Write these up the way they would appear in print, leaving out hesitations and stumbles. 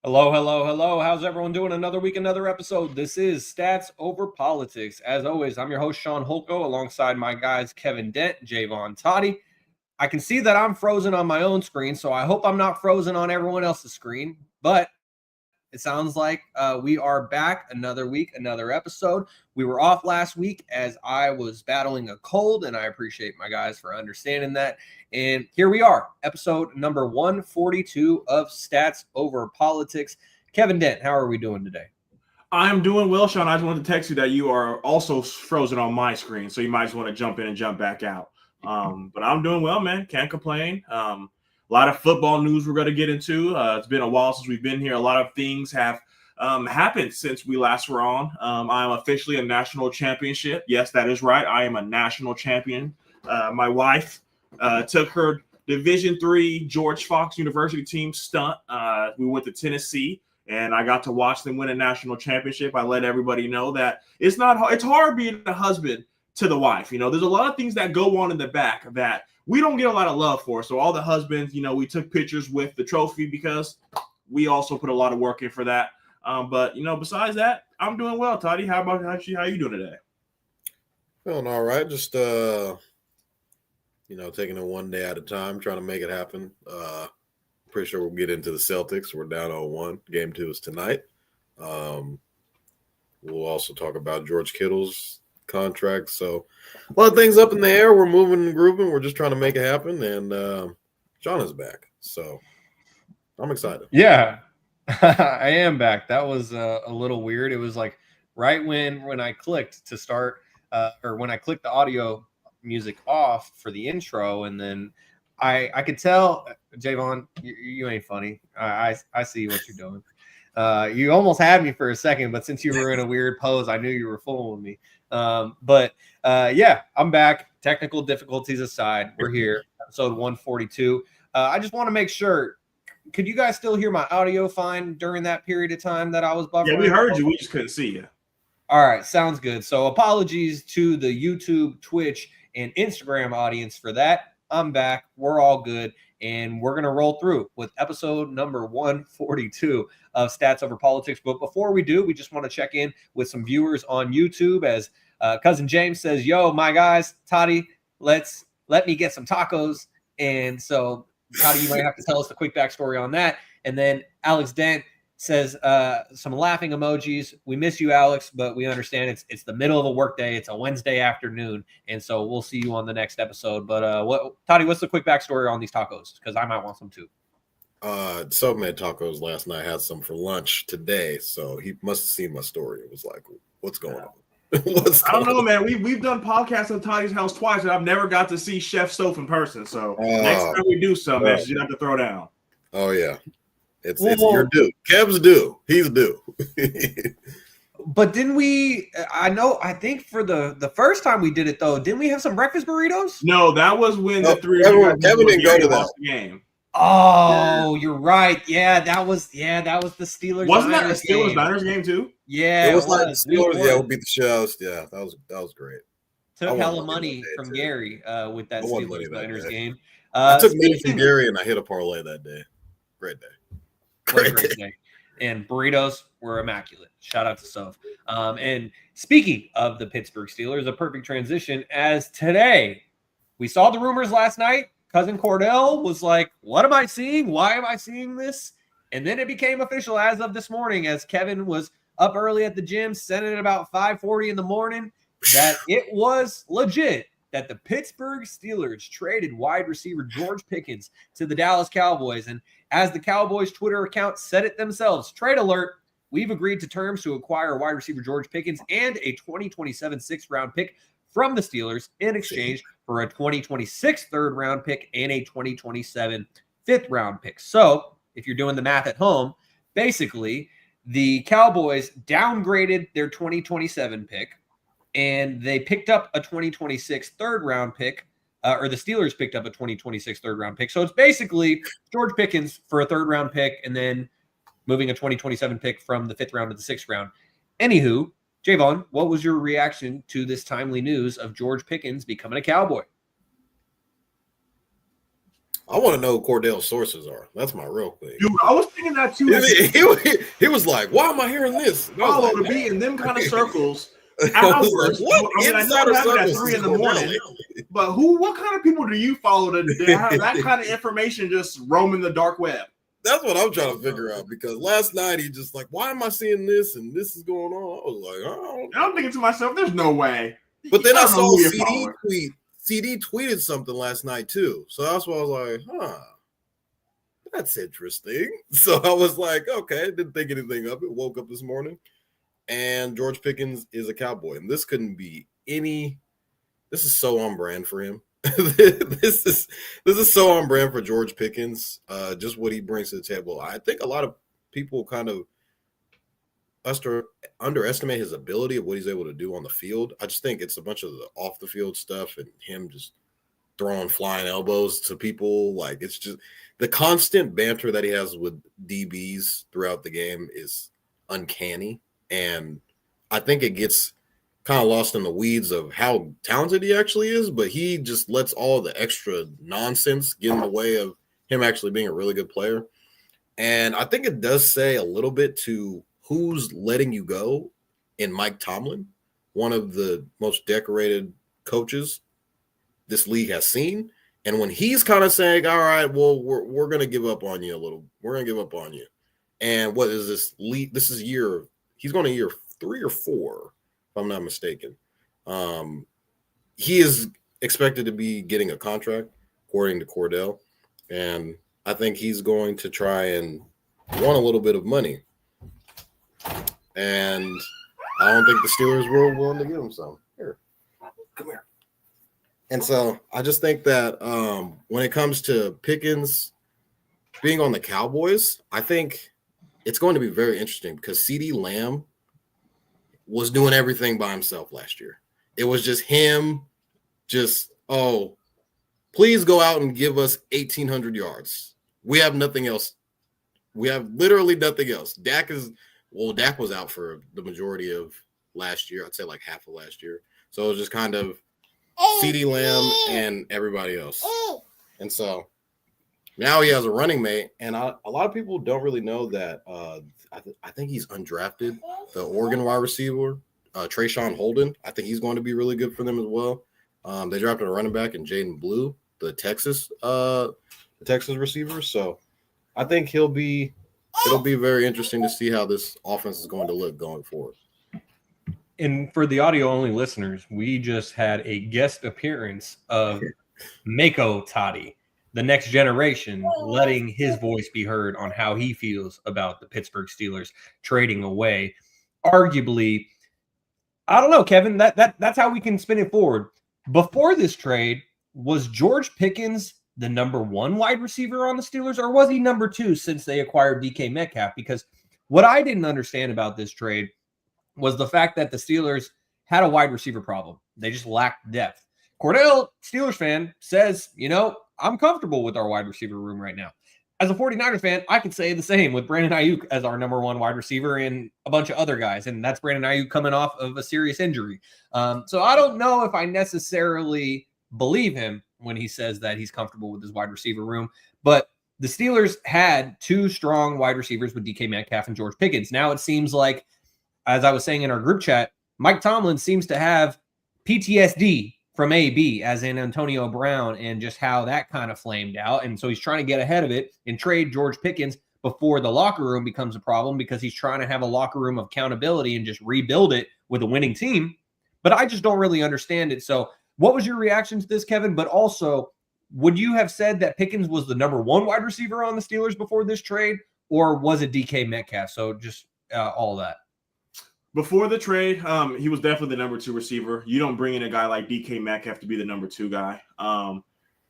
Hello, hello, hello. How's everyone doing? Another week, another episode. This is Stats Over Politics. As always, I'm your host, Shaun alongside my guys, Kevin Dent, Jaevon Toddy. I can see that I'm frozen on my own screen, so I hope I'm not frozen on everyone else's screen. But it sounds like we are back another week, another episode. We were off last week as I was battling a cold, and I appreciate my guys for understanding that. And here we are, episode number 142 of Stats Over Politics. Kevin Dent, how are we doing today? I'm doing well, Shaun. I just wanted to text you that you are also frozen on my screen, so you might just want to jump in and jump back out. But I'm doing well, man. Can't complain. A lot of football news we're going to get into. It's been a while since we've been here. A lot of things have happened since we last were on. I am officially a national championship. Yes, that is right. I am a national champion. My wife took her Division III George Fox University team stunt. We went to Tennessee, and I got to watch them win a national championship. I let everybody know that it's hard being a husband to the wife. You know, there's a lot of things that go on in the back that we don't get a lot of love for. So all the husbands, you know, we took pictures with the trophy because we also put a lot of work in for that. But, you know, besides that, I'm doing well, Toddy. How you doing today? Feeling all right. Just, taking it one day at a time, trying to make it happen. Pretty sure we'll get into the Celtics. We're down 0-1. Game 2 is tonight. We'll also talk about George Kittle's contract. So a lot of things up in the air. We're moving and grooving. We're just trying to make it happen. And Shaun is back. So I'm excited. Yeah, I am back. That was a little weird. It was like right when I clicked to start or when I clicked the audio music off for the intro, and then I could tell, Jaevon, you ain't funny. I see what you're doing. You almost had me for a second, but since you were in a weird pose, I knew you were fooling me. Yeah, I'm back. Technical difficulties aside, we're here, episode 142. I just want to make sure, could you guys still hear my audio fine during that period of time that I was buffering? Yeah, we heard you. We just couldn't see you. All right, sounds good. So apologies to the YouTube, Twitch, and Instagram audience for that. I'm back. We're all good. And we're going to roll through with episode number 142 of Stats Over Politics. But before we do, we just want to check in with some viewers on YouTube as Cousin James says, yo, my guys, Toddy, let me get some tacos. And so, Toddy, you might have to tell us the quick backstory on that. And then Alex Dent says some laughing emojis. We miss you, Alex, but we understand it's the middle of a workday. It's a Wednesday afternoon, and so we'll see you on the next episode. But Toddy, what's the quick backstory on these tacos? Because I might want some too. Sub made tacos last night. Had some for lunch today, so he must have seen my story. It was like, what's going on? I don't know, man. We've done podcasts at Toddy's house twice, and I've never got to see Chef Stove in person. So next time we do something, man, you have to throw down. Oh yeah. It's your due. Kev's due. He's due. But didn't we? I think for the first time we did it though, didn't we have some breakfast burritos? No, that was when the three Kevin didn't go to that game. Oh, you're right. Yeah, that was the Steelers. Wasn't that the Steelers Niners game too? Yeah, it was like the Steelers. Yeah, would beat the shows. Yeah, that was great. Took hella money from Gary with that Steelers Niners game. I took money from Gary and I hit a parlay that day. Great day. Great day. And burritos were immaculate. Shout out to Soph. And speaking of the Pittsburgh Steelers, a perfect transition as today we saw the rumors last night. Cousin Cordell was like, what am I seeing? Why am I seeing this? And then it became official as of this morning, as Kevin was up early at the gym, sent it about 5:40 in the morning, that it was legit that the Pittsburgh Steelers traded wide receiver George Pickens to the Dallas Cowboys. And as the Cowboys Twitter account said it themselves, trade alert, we've agreed to terms to acquire wide receiver George Pickens and a 2027 sixth-round pick from the Steelers in exchange for a 2026 third-round pick and a 2027 fifth-round pick. So if you're doing the math at home, basically the Cowboys downgraded their 2027 pick, and they picked up a 2026 third-round pick, or the Steelers picked up a 2026 third-round pick. So it's basically George Pickens for a third-round pick and then moving a 2027 pick from the fifth round to the sixth round. Anywho, Jaevon, what was your reaction to this timely news of George Pickens becoming a Cowboy? I want to know who Cordell's sources are. That's my real thing. Dude, I was thinking that too. He was like, why am I hearing this? Follow to be in them kind of circles. I was like, Hours. what? I mean, I know it happened at 3 in the morning, but what kind of people do you follow that have that kind of information just roaming the dark web? That's what I'm trying to figure out, because last night he just like, why am I seeing this and this is going on? I was like, oh. I'm thinking to myself, there's no way. But then I saw CD tweet. CD tweeted something last night too, so that's why I was like, huh, that's interesting. So I was like, okay, didn't think anything of it. Woke up this morning, and George Pickens is a Cowboy, and this couldn't be any. This is so on brand for him. this is so on brand for George Pickens. Just what he brings to the table. I think a lot of people kind of underestimate his ability of what he's able to do on the field. I just think it's a bunch of the off the field stuff and him just throwing flying elbows to people. Like, it's just the constant banter that he has with DBs throughout the game is uncanny. And I think it gets kind of lost in the weeds of how talented he actually is, but he just lets all the extra nonsense get in the way of him actually being a really good player. And I think it does say a little bit to who's letting you go in Mike Tomlin, one of the most decorated coaches this league has seen. And when he's kind of saying, all right, well, we're going to give up on you a little. We're going to give up on you. And what is this league? This is he's going to year 3 or 4, if I'm not mistaken. He is expected to be getting a contract, according to Cordell. And I think he's going to try and want a little bit of money. And I don't think the Steelers were willing to give him some. Here, come here. And so I just think that when it comes to Pickens being on the Cowboys, I think it's going to be very interesting because CeeDee Lamb was doing everything by himself last year. It was just him, please go out and give us 1,800 yards. We have nothing else. We have literally nothing else. Dak was out for the majority of last year. I'd say like half of last year. So it was just kind of CeeDee Lamb and everybody else. And so now he has a running mate. And a lot of people don't really know that I think he's undrafted, the Oregon wide receiver, Shaun Holden. I think he's going to be really good for them as well. They drafted a running back in Jaden Blue, the Texas receiver. So I think it'll be very interesting to see how this offense is going to look going forward. And for the audio-only listeners, we just had a guest appearance of Mako Toddy, the next generation, letting his voice be heard on how he feels about the Pittsburgh Steelers trading away. Arguably, I don't know, Kevin, that's how we can spin it forward. Before this trade, was George Pickens the number 1 wide receiver on the Steelers, or was he number 2 since they acquired DK Metcalf? Because what I didn't understand about this trade was the fact that the Steelers had a wide receiver problem. They just lacked depth. Cordell, Steelers fan, says, I'm comfortable with our wide receiver room right now. As a 49ers fan, I could say the same with Brandon Ayuk as our number 1 wide receiver and a bunch of other guys. And that's Brandon Ayuk coming off of a serious injury. So I don't know if I necessarily believe him when he says that he's comfortable with his wide receiver room. But the Steelers had 2 strong wide receivers with DK Metcalf and George Pickens. Now it seems like, as I was saying in our group chat, Mike Tomlin seems to have PTSD from AB, as in Antonio Brown, and just how that kind of flamed out. And so he's trying to get ahead of it and trade George Pickens before the locker room becomes a problem, because he's trying to have a locker room of accountability and just rebuild it with a winning team. But I just don't really understand it. So what was your reaction to this, Kevin? But also, would you have said that Pickens was the number 1 wide receiver on the Steelers before this trade, or was it DK Metcalf? So just all that. Before the trade, he was definitely the number 2 receiver. You don't bring in a guy like DK Metcalf to be the number 2 guy. And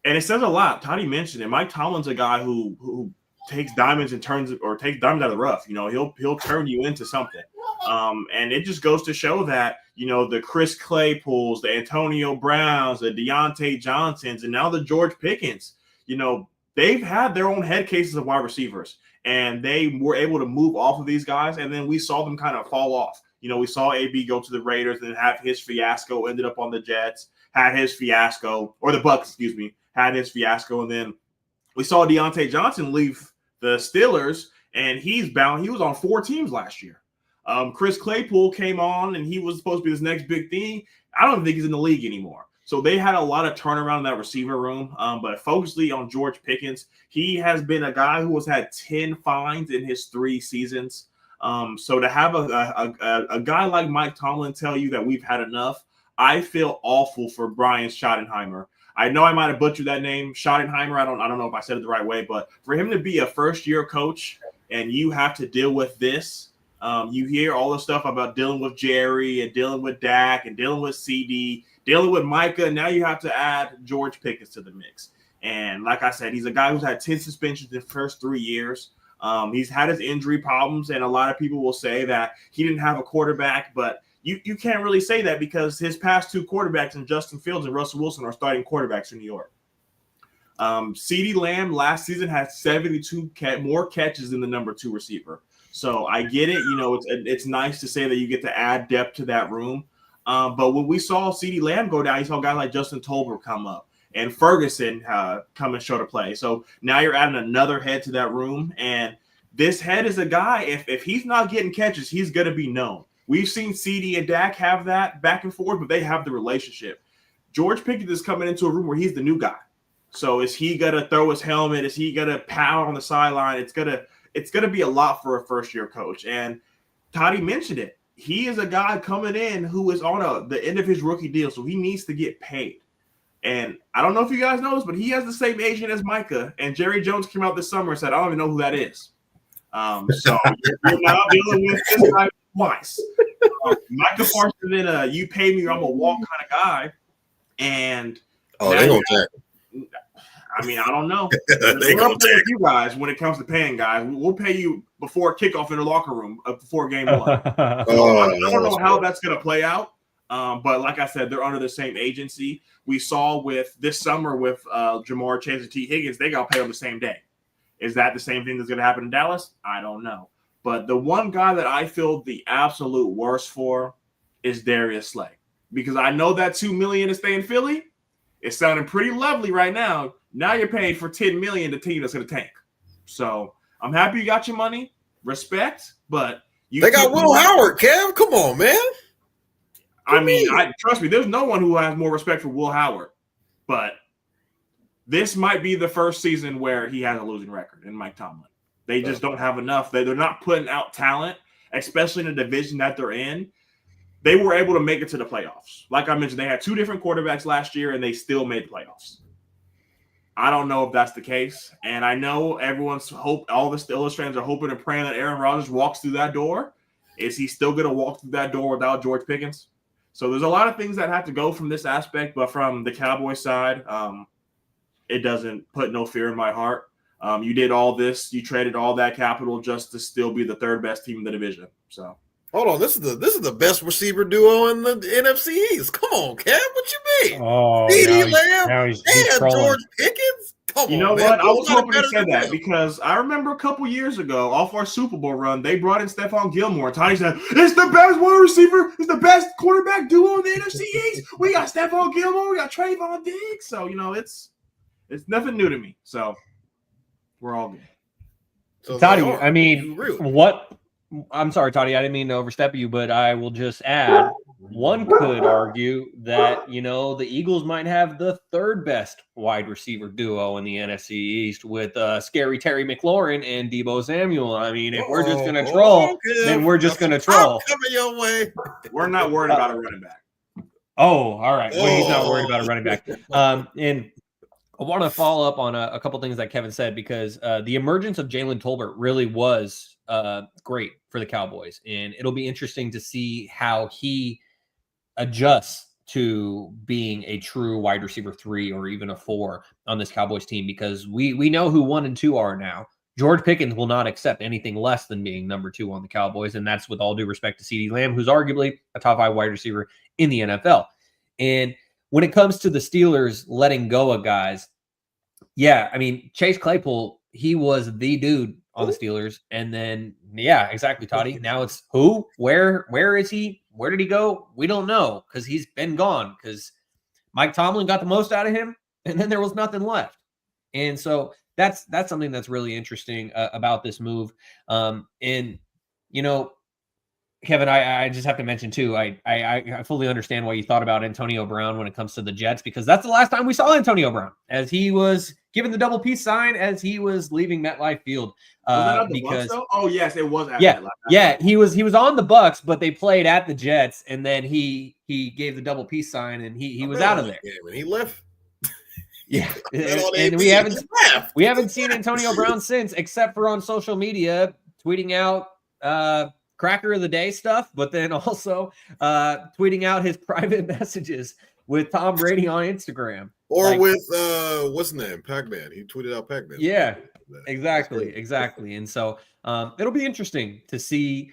it says a lot. Toddy mentioned it. Mike Tomlin's a guy who takes diamonds and takes diamonds out of the rough. He'll turn you into something. And it just goes to show that, the Chris Claypools, the Antonio Browns, the Deontay Johnsons, and now the George Pickens, they've had their own head cases of wide receivers, and they were able to move off of these guys. And then we saw them kind of fall off. We saw AB go to the Raiders and have his fiasco, ended up on the Jets, had his fiasco, or the Bucs, had his fiasco. And then We saw Deontay Johnson leave the Steelers, and he's bound. He was on 4 teams last year. Chris Claypool came on, and he was supposed to be this next big thing. I don't think he's in the league anymore. So they had a lot of turnaround in that receiver room. But focusing on George Pickens, he has been a guy who has had 10 fines in his 3 seasons. So to have a guy like Mike Tomlin tell you that we've had enough, I feel awful for Brian Schottenheimer. I know I might have butchered that name, Schottenheimer. I don't know if I said it the right way, but for him to be a first-year coach and you have to deal with this, you hear all the stuff about dealing with Jerry and dealing with Dak and dealing with CD, dealing with Micah, and now you have to add George Pickens to the mix. And like I said, he's a guy who's had 10 suspensions in the first 3 years. He's had his injury problems, and a lot of people will say that he didn't have a quarterback, but you can't really say that because his past 2 quarterbacks in Justin Fields and Russell Wilson are starting quarterbacks in New York. CeeDee Lamb last season had 72 more catches than the number 2 receiver. So I get it. You know, it's nice to say that you get to add depth to that room. But when we saw CeeDee Lamb go down, you saw guys like Justin Tolbert come up and Ferguson come and show to play. So now you're adding another head to that room. And this head is a guy, if he's not getting catches, he's going to be known. We've seen CD and Dak have that back and forth, but they have the relationship. George Pickens is coming into a room where he's the new guy. So is he going to throw his helmet? Is he going to pound on the sideline? It's going to be a lot for a first-year coach. And Toddy mentioned it. He is a guy coming in who is on the end of his rookie deal, so he needs to get paid. And I don't know if you guys know this, but he has the same agent as Micah. And Jerry Jones came out this summer and said, I don't even know who that is. So you're now dealing with this guy twice. Micah Parsons in you pay me or I'm a walk kind of guy. And they're going to I mean, I don't know. We're up there with you guys when it comes to paying guys. We'll pay you before kickoff in the locker room before game 1. I don't know how that's going to play out. But like I said, they're under the same agency. We saw with this summer with Jamar Chase and T. Higgins, they got paid on the same day. Is that the same thing that's going to happen in Dallas? I don't know. But the one guy that I feel the absolute worst for is Darius Slay. Because I know that $2 million to stay in Philly, it's sounding pretty lovely right now. Now you're paying for $10 million to team that's going to tank. So I'm happy you got your money. Respect, but they got Will Howard, Kev. Come on, man. I mean, trust me, there's no one who has more respect for Will Howard. But this might be the first season where he has a losing record in Mike Tomlin. They just don't have enough. They're not putting out talent, especially in the division that they're in. They were able to make it to the playoffs. Like I mentioned, they had 2 different quarterbacks last year, and they still made the playoffs. I don't know if that's the case. And I know all the Steelers fans are hoping and praying that Aaron Rodgers walks through that door. Is he still going to walk through that door without George Pickens? So there's a lot of things that have to go from this aspect, but from the Cowboys side, it doesn't put no fear in my heart. You did all this. You traded all that capital just to still be the 3rd best team in the division. So hold on, this is the best receiver duo in the NFC East. Come on, Kev, what you mean? Oh, CeeDee Lamb he's and George Pickens. Come on, you know man. what? I was hoping to say that because I remember a couple years ago, off our Super Bowl run, they brought in Stephon Gilmore. And Tony said, it's the best wide receiver. It's the best quarterback duo in the NFC East. We got Stephon Gilmore. We got Trayvon Diggs. So, you know, it's nothing new to me. So we're all good. So Toddy, I mean, what? I'm sorry, Toddy. I didn't mean to overstep you, but I will just add, one could argue that, you know, the Eagles might have the 3rd best wide receiver duo in the NFC East with scary Terry McLaurin and Deebo Samuel. I mean, if we're just going to troll, then we're just going to troll. Coming your way. We're not worried about a running back. Oh, all right. Well, he's not worried about a running back. And I want to follow up on a couple things that Kevin said, because the emergence of Jalen Tolbert really was great for the Cowboys. And it'll be interesting to see how he adjusts to being a true wide receiver 3 or even a 4 on this Cowboys team, because we know who 1 and 2 are now. George Pickens will not accept anything less than being number 2 on the Cowboys. And that's with all due respect to CeeDee Lamb, who's arguably a top 5 wide receiver in the NFL. And when it comes to the Steelers letting go of guys, yeah, I mean, Chase Claypool, he was the dude on the Steelers. And then, yeah, exactly, Toddy. Now it's who? Where is he? Where did he go? We don't know, because he's been gone, because Mike Tomlin got the most out of him, and then there was nothing left. And so that's something that's really interesting about this move. And Kevin, I just have to mention too, I fully understand why you thought about Antonio Brown when it comes to the Jets, because that's the last time we saw Antonio Brown, as he was given the double peace sign as he was leaving MetLife Field. Was that not the Bucs, though? Oh yes, it was. He was on the Bucs, but they played at the Jets, and then he gave the double peace sign, and he was out of there. And he left. Yeah, and we haven't seen Antonio Brown since, except for on social media tweeting out cracker of the day stuff, but then also tweeting out his private messages with Tom Brady on Instagram. Or with what's his name? Pac-Man. He tweeted out Pac-Man. Yeah, exactly. And so it'll be interesting to see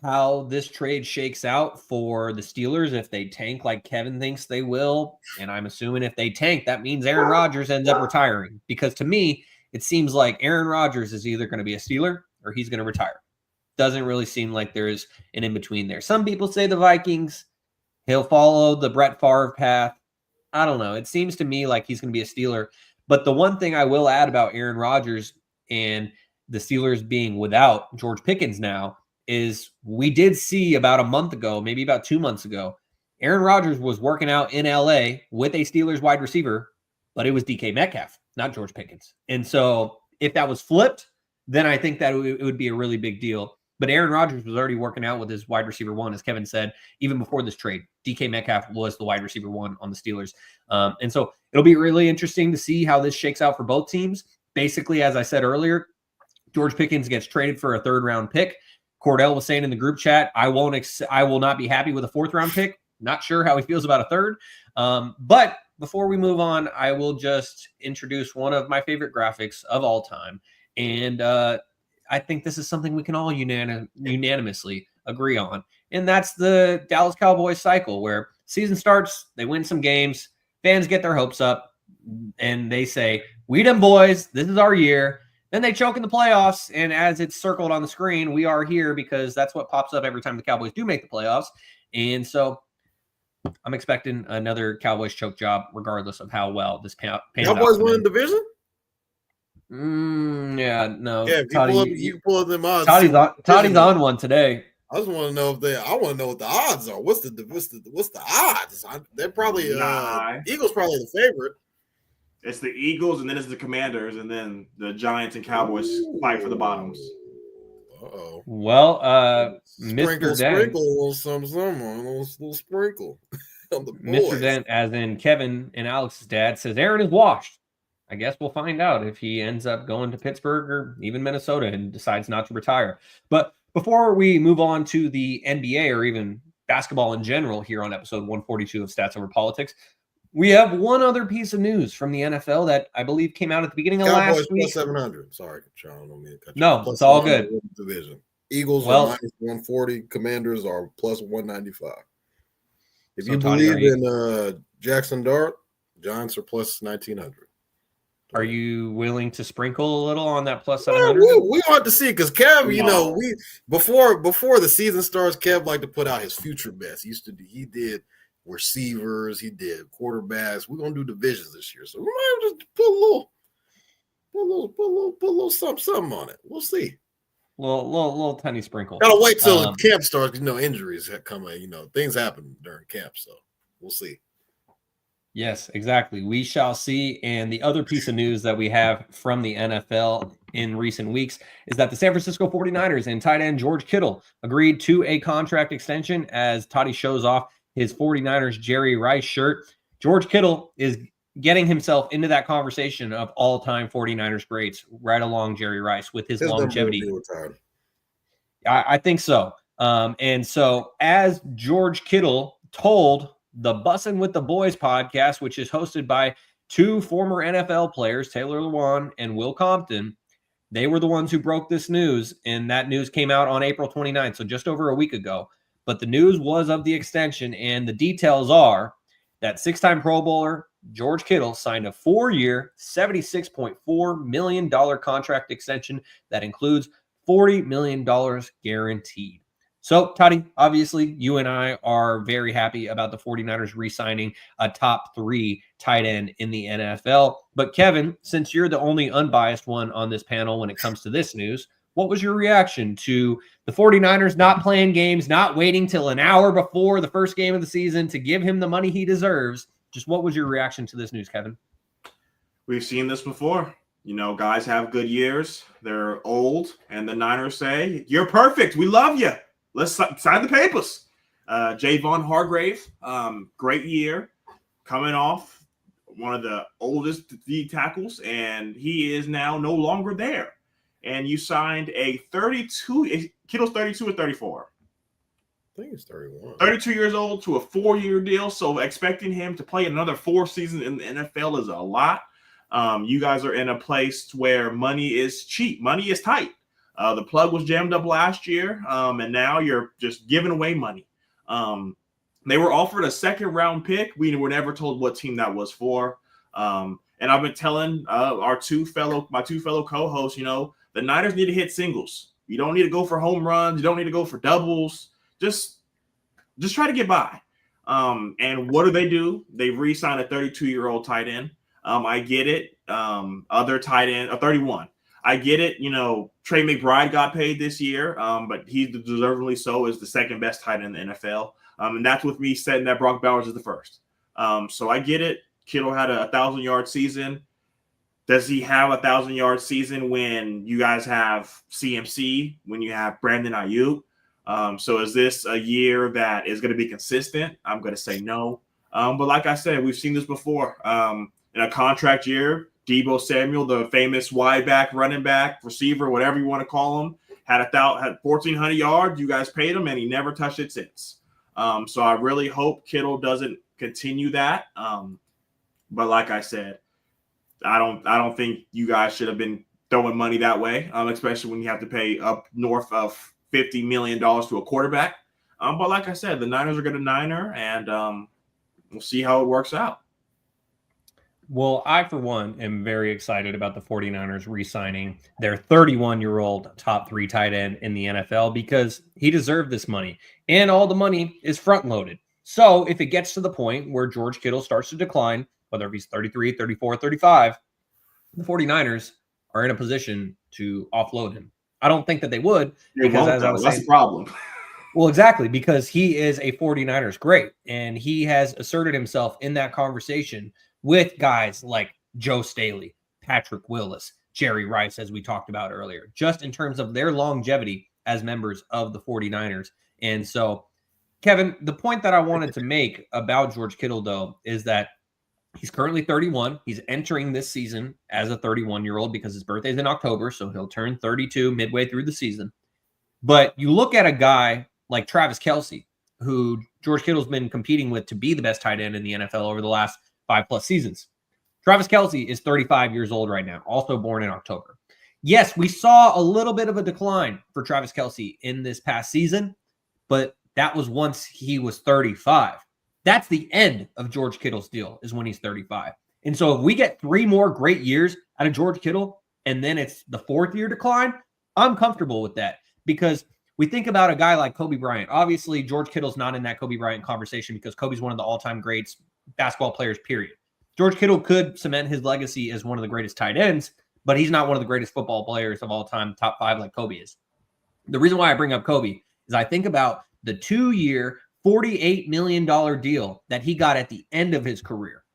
how this trade shakes out for the Steelers if they tank like Kevin thinks they will. And I'm assuming if they tank, that means Aaron Rodgers ends up retiring. Because to me, it seems like Aaron Rodgers is either going to be a Steeler or he's going to retire. Doesn't really seem like there's an in-between there. Some people say the Vikings. He'll follow the Brett Favre path. I don't know. It seems to me like he's going to be a Steeler. But the one thing I will add about Aaron Rodgers and the Steelers being without George Pickens now is we did see about a month ago, maybe about 2 months ago, Aaron Rodgers was working out in LA with a Steelers wide receiver, but it was DK Metcalf, not George Pickens. And so if that was flipped, then I think that it would be a really big deal. But Aaron Rodgers was already working out with his wide receiver one, as Kevin said, even before this trade. DK Metcalf was the wide receiver one on the Steelers. And so it'll be really interesting to see how this shakes out for both teams. Basically, as I said earlier, George Pickens gets traded for a third-round pick. Cordell was saying in the group chat, I will not be happy with a fourth-round pick. Not sure how he feels about a third. But before we move on, I will just introduce one of my favorite graphics of all time. And I think this is something we can all unanimously agree on. And that's the Dallas Cowboys cycle, where season starts, they win some games, fans get their hopes up, and they say, we them boys, this is our year. Then they choke in the playoffs, and as it's circled on the screen, we are here because that's what pops up every time the Cowboys do make the playoffs. And so I'm expecting another Cowboys choke job, regardless of how well this pans out. Cowboys win the division? Yeah, no. Yeah, you pull up them odds. Toddy's on one today. I just want to know I want to know what the odds are. What's the odds? They're probably Eagles probably the favorite. It's the Eagles, and then it's the Commanders, and then the Giants and Cowboys fight for the bottoms. Uh-oh. Well, Mr. Dent, little sprinkle on the boys. Mr. Dent, as in Kevin and Alex's dad, says Aaron is washed. I guess we'll find out if he ends up going to Pittsburgh or even Minnesota and decides not to retire. But before we move on to the NBA or even basketball in general here on episode 142 of Stats Over Politics, we have one other piece of news from the NFL that I believe came out at the beginning of last week. Plus 700. Sorry, Shaun. Don't mean to cut you. No, it's all good. Division. Eagles are minus 140. Commanders are plus 195. If you believe in Jackson Dart, Giants are plus 1900. Are you willing to sprinkle a little on that plus 700? We want to see, because Kev, we before the season starts, Kev liked to put out his future bets. He did receivers, he did quarterbacks. We're gonna do divisions this year, so we might just put a little something on it. We'll see. Little tiny sprinkle. Gotta wait till camp starts. Injuries come. Things happen during camp, so we'll see. Yes, exactly. We shall see. And the other piece of news that we have from the NFL in recent weeks is that the San Francisco 49ers and tight end George Kittle agreed to a contract extension, as Toddy shows off his 49ers Jerry Rice shirt. George Kittle is getting himself into that conversation of all-time 49ers greats, right along Jerry Rice with his longevity. I think so. And so as George Kittle told the Bussin' with the Boys podcast, which is hosted by two former NFL players, Taylor Lewan and Will Compton, they were the ones who broke this news, and that news came out on April 29th, so just over a week ago. But the news was of the extension, and the details are that six-time Pro Bowler George Kittle signed a 4-year, $76.4 million contract extension that includes $40 million guaranteed. So, Toddy, obviously, you and I are very happy about the 49ers re-signing a top 3 tight end in the NFL. But, Kevin, since you're the only unbiased one on this panel when it comes to this news, what was your reaction to the 49ers not playing games, not waiting till an hour before the first game of the season to give him the money he deserves? Just what was your reaction to this news, Kevin? We've seen this before. Guys have good years. They're old, and the Niners say, "You're perfect. We love you. Let's sign the papers." Jaevon Hargrave, great year, coming off one of the oldest D tackles, and he is now no longer there. And you signed a 32. Kittle's 32 or 34. I think it's 31. 32 years old to a 4-year deal. So expecting him to play another 4 seasons in the NFL is a lot. You guys are in a place where money is cheap. Money is tight. The plug was jammed up last year, and now you're just giving away money. They were offered a 2nd-round pick. We were never told what team that was for. And I've been telling my two fellow co-hosts, the Niners need to hit singles. You don't need to go for home runs. You don't need to go for doubles. Just try to get by. And what do? They re-signed a 32-year-old tight end. I get it. Other tight end, 31. I get it. Trey McBride got paid this year, but he deservedly so is the 2nd best tight end in the NFL. And that's with me setting that Brock Bowers is the 1st. So I get it. Kittle had a 1,000-yard season. Does he have a 1,000-yard season when you guys have CMC, when you have Brandon Ayuk? So is this a year that is going to be consistent? I'm going to say no. But like I said, we've seen this before. In a contract year, Deebo Samuel, the famous wide back, running back, receiver, whatever you want to call him, had 1,400 yards. You guys paid him, and he never touched it since. So I really hope Kittle doesn't continue that. But like I said, I don't think you guys should have been throwing money that way, especially when you have to pay up north of $50 million to a quarterback. But like I said, the Niners are going to Niner, and we'll see how it works out. Well, I, for one, am very excited about the 49ers re-signing their 31-year-old top 3 tight end in the NFL because he deserved this money, and all the money is front-loaded. So if it gets to the point where George Kittle starts to decline, whether he's 33, 34, 35, the 49ers are in a position to offload him. I don't think that they would because, as I was saying, that's the problem. Well, exactly, because he is a 49ers great, and he has asserted himself in that conversation with guys like Joe Staley, Patrick Willis, Jerry Rice, as we talked about earlier, just in terms of their longevity as members of the 49ers. And so, Kevin, the point that I wanted to make about George Kittle, though, is that he's currently 31. He's entering this season as a 31-year-old because his birthday's in October, so he'll turn 32 midway through the season. But you look at a guy like Travis Kelce, who George Kittle's been competing with to be the best tight end in the NFL over the last 5+ seasons. Travis Kelce is 35 years old right now, also born in October. Yes, we saw a little bit of a decline for Travis Kelce in this past season, but that was once he was 35. That's the end of George Kittle's deal, is when he's 35. And so if we get 3 more great years out of George Kittle, and then it's the 4th year decline, I'm comfortable with that because we think about a guy like Kobe Bryant. Obviously, George Kittle's not in that Kobe Bryant conversation because Kobe's one of the all-time greats basketball players, period. George Kittle could cement his legacy as one of the greatest tight ends, but he's not one of the greatest football players of all time, top 5 like Kobe is. The reason why I bring up Kobe is I think about the 2-year, $48 million deal that he got at the end of his career.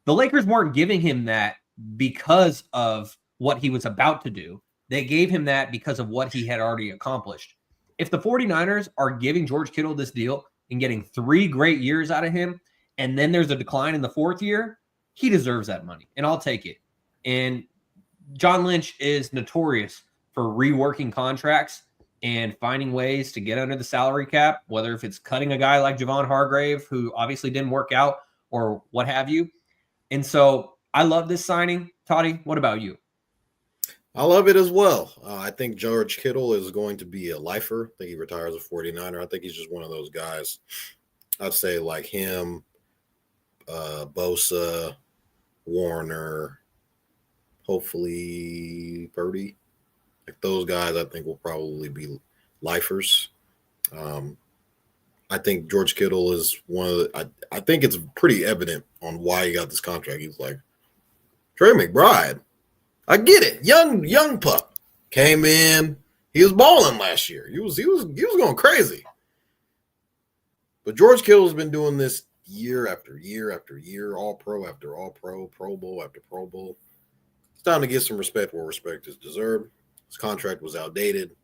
The Lakers weren't giving him that because of what he was about to do. They gave him that because of what he had already accomplished. If the 49ers are giving George Kittle this deal and getting 3 great years out of him, and then there's a decline in the 4th year, he deserves that money, and I'll take it. And John Lynch is notorious for reworking contracts and finding ways to get under the salary cap, whether if it's cutting a guy like Jaevon Hargrave, who obviously didn't work out, or what have you. And so I love this signing. Toddy, what about you? I love it as well. I think George Kittle is going to be a lifer. I think he retires a 49er. I think he's just one of those guys. I'd say like him, Bosa, Warner, hopefully Purdy. Like those guys, I think will probably be lifers. I think George Kittle is one of the, I think it's pretty evident on why he got this contract. He's like, Trey McBride, I get it. Young pup came in. He was balling last year. He was going crazy. But George Kittle has been doing this year after year after year, all pro after all pro, Pro Bowl after Pro Bowl. It's time to get some respect where respect is deserved. His contract was outdated,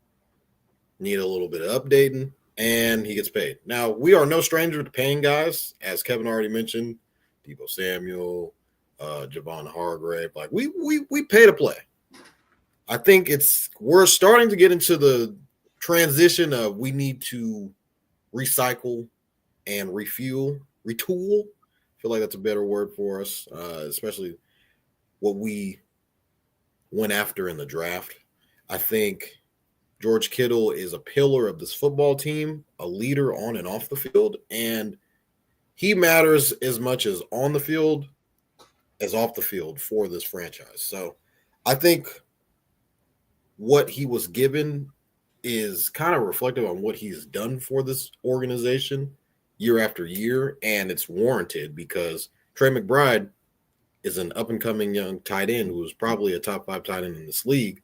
need a little bit of updating, and he gets paid. Now, we are no stranger to paying guys, as Kevin already mentioned, Deebo Samuel, Jaevon Hargrave. Like we pay to play. I think we're starting to get into the transition of we need to recycle and retool. I feel like that's a better word for us, especially what we went after in the draft. I think George Kittle is a pillar of this football team, a leader on and off the field, and he matters as much as on the field as off the field for this franchise. So I think what he was given is kind of reflective on what he's done for this organization year after year, and it's warranted because Trey McBride is an up-and-coming young tight end who is probably a top 5 tight end in this league.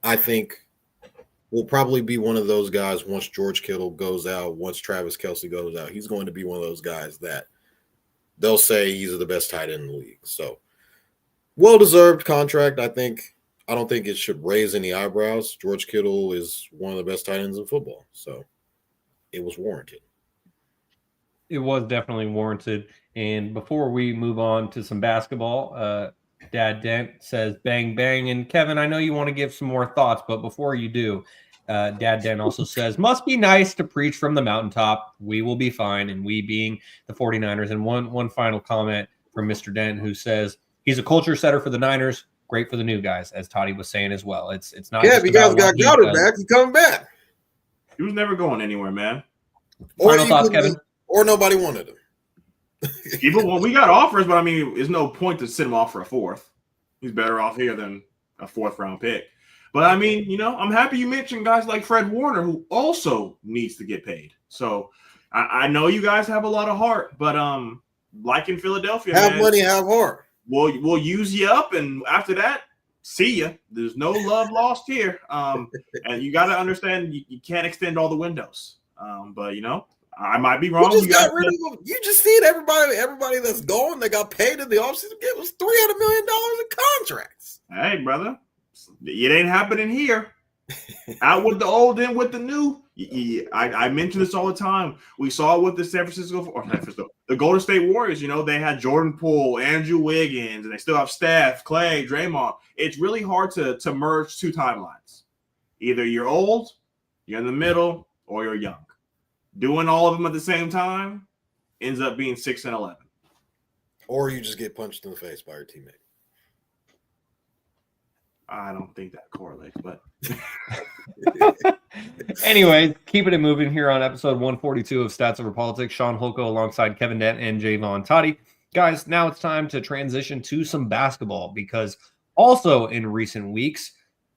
I think will probably be one of those guys once George Kittle goes out, once Travis Kelce goes out. He's going to be one of those guys that they'll say he's the best tight end in the league. So, well-deserved contract, I think. I don't think it should raise any eyebrows. George Kittle is one of the best tight ends in football. So, it was warranted. It was definitely warranted. And before we move on to some basketball, Dad Dent says bang, bang. And Kevin, I know you want to give some more thoughts, but before you do, Dad Dent also says, must be nice to preach from the mountaintop. We will be fine. And we being the 49ers. And one final comment from Mr. Dent, who says he's a culture setter for the Niners. Great for the new guys, as Toddy was saying as well. It's not. Yeah, if you guys got Goddard back, he's coming back. He was never going anywhere, man. Final thoughts, Kevin? Or nobody wanted him. Well, we got offers, but I mean, there's no point to sit him off for a 4th. He's better off here than a 4th round pick. But I mean, I'm happy you mentioned guys like Fred Warner, who also needs to get paid. So I know you guys have a lot of heart, but like in Philadelphia, have money, have heart. We'll use you up, and after that, see ya. There's no love lost here. And you got to understand, you can't extend all the windows. But I might be wrong. You just got rid of them. You just seen everybody that's gone that got paid in the offseason. It was $300 million in contracts. Hey, brother, it ain't happening here. Out with the old, in with the new. I mention this all the time. We saw it with the the Golden State Warriors. They had Jordan Poole, Andrew Wiggins, and they still have Steph, Clay, Draymond. It's really hard to merge 2 timelines. Either you're old, you're in the middle, or you're young. Doing all of them at the same time ends up being 6 and 11. Or you just get punched in the face by your teammate. I don't think that correlates, but anyway, keeping it moving here on episode 142 of Stats Over Politics. Shaun Holko alongside Kevin Dent and Jaevon Toddy. Guys, now it's time to transition to some basketball because also in recent weeks,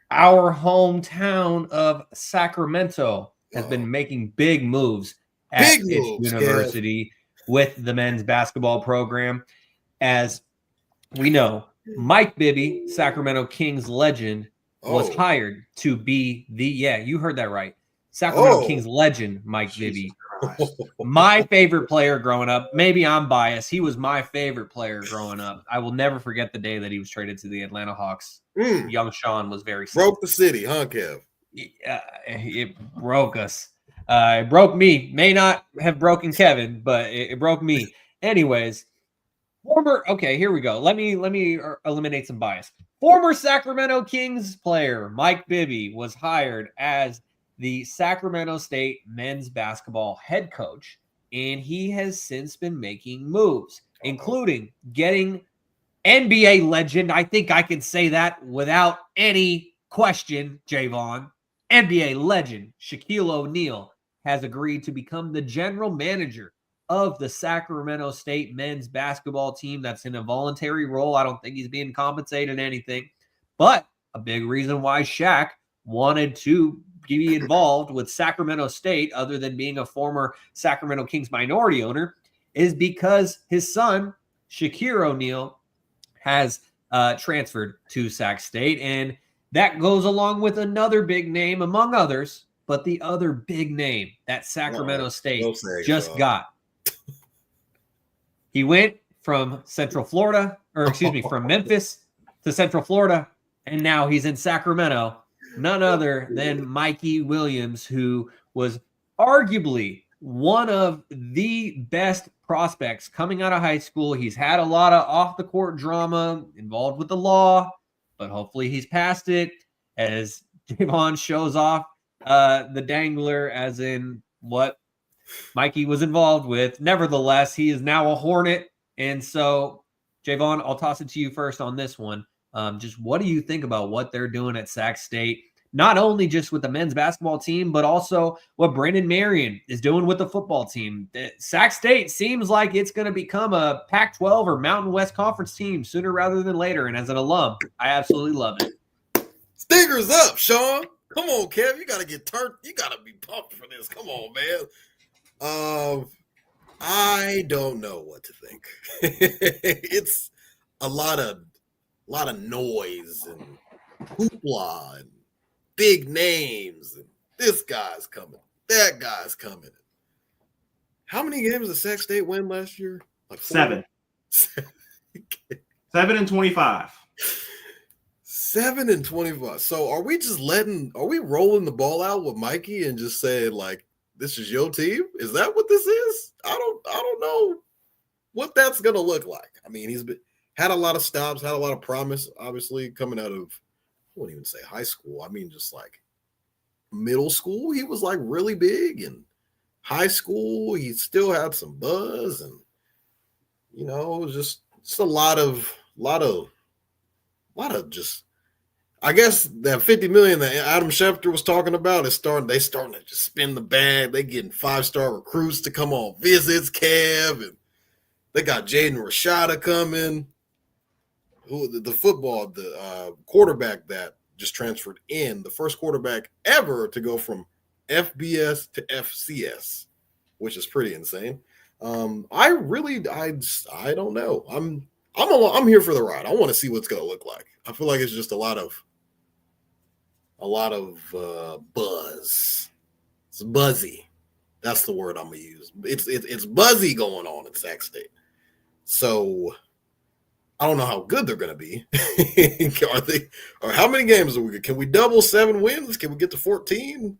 our hometown of Sacramento has been making big moves at its university with the men's basketball program. As we know, Mike Bibby, Sacramento Kings legend, was hired to be you heard that right. Sacramento Kings legend, Mike Bibby. My favorite player growing up. Maybe I'm biased. He was my favorite player growing up. I will never forget the day that he was traded to the Atlanta Hawks. Young Shaun was very sad. Broke the city, huh, Kev? It broke us. It broke me. May not have broken Kevin, but it broke me. Anyways, here we go. Let me eliminate some bias. Former Sacramento Kings player Mike Bibby was hired as the Sacramento State men's basketball head coach, and he has since been making moves, including getting NBA legend. I think I can say that without any question, Jaevon. NBA legend Shaquille O'Neal has agreed to become the general manager of the Sacramento State men's basketball team. That's in a voluntary role. I don't think he's being compensated anything, but a big reason why Shaq wanted to be involved with Sacramento State, other than being a former Sacramento Kings minority owner, is because his son, Shaquille O'Neal, has transferred to Sac State. And that goes along with another big name, among others, but the other big name that Sacramento State just got. He went from Central Florida, from Memphis to Central Florida, and now he's in Sacramento. None other than Mikey Williams, who was arguably one of the best prospects coming out of high school. He's had a lot of off-the-court drama involved with the law, but hopefully he's past it as Jaevon shows off the dangler, as in what Mikey was involved with. Nevertheless, he is now a Hornet. And so, Jaevon, I'll toss it to you first on this one. Just what do you think about what they're doing at Sac State? Not only just with the men's basketball team, but also what Brandon Marion is doing with the football team. Sac State seems like it's going to become a Pac-12 or Mountain West Conference team sooner rather than later. And as an alum, I absolutely love it. Stingers up, Shaun. Come on, Kev. You got to get turned. You got to be pumped for this. Come on, man. I don't know what to think. It's a lot of noise and hoopla and big names, and this guy's coming, that guy's coming. How many games did Sac State win last year? Like 7. 7-25. 7-25. So are we rolling the ball out with Mikey and just saying, like, this is your team? Is that what this is? I don't know what that's gonna look like. I mean, he's had a lot of stops, had a lot of promise, obviously, coming out of, I wouldn't even say high school. I mean, just like middle school, he was like really big, and high school, he still had some buzz, and it was just a lot of just, I guess that $50 million that Adam Schefter was talking about is starting to just spin the bag. They getting 5-star recruits to come on visits, Kev, and they got Jaden Rashada coming. The quarterback that just transferred in, the first quarterback ever to go from FBS to FCS, which is pretty insane. I don't know. I'm here for the ride. I want to see what's going to look like. I feel like it's just a lot of buzz. It's buzzy. That's the word I'm gonna use. It's buzzy going on at Sac State. So I don't know how good they're gonna be. Or how many games are we? Can we double 7 wins? Can we get to 14?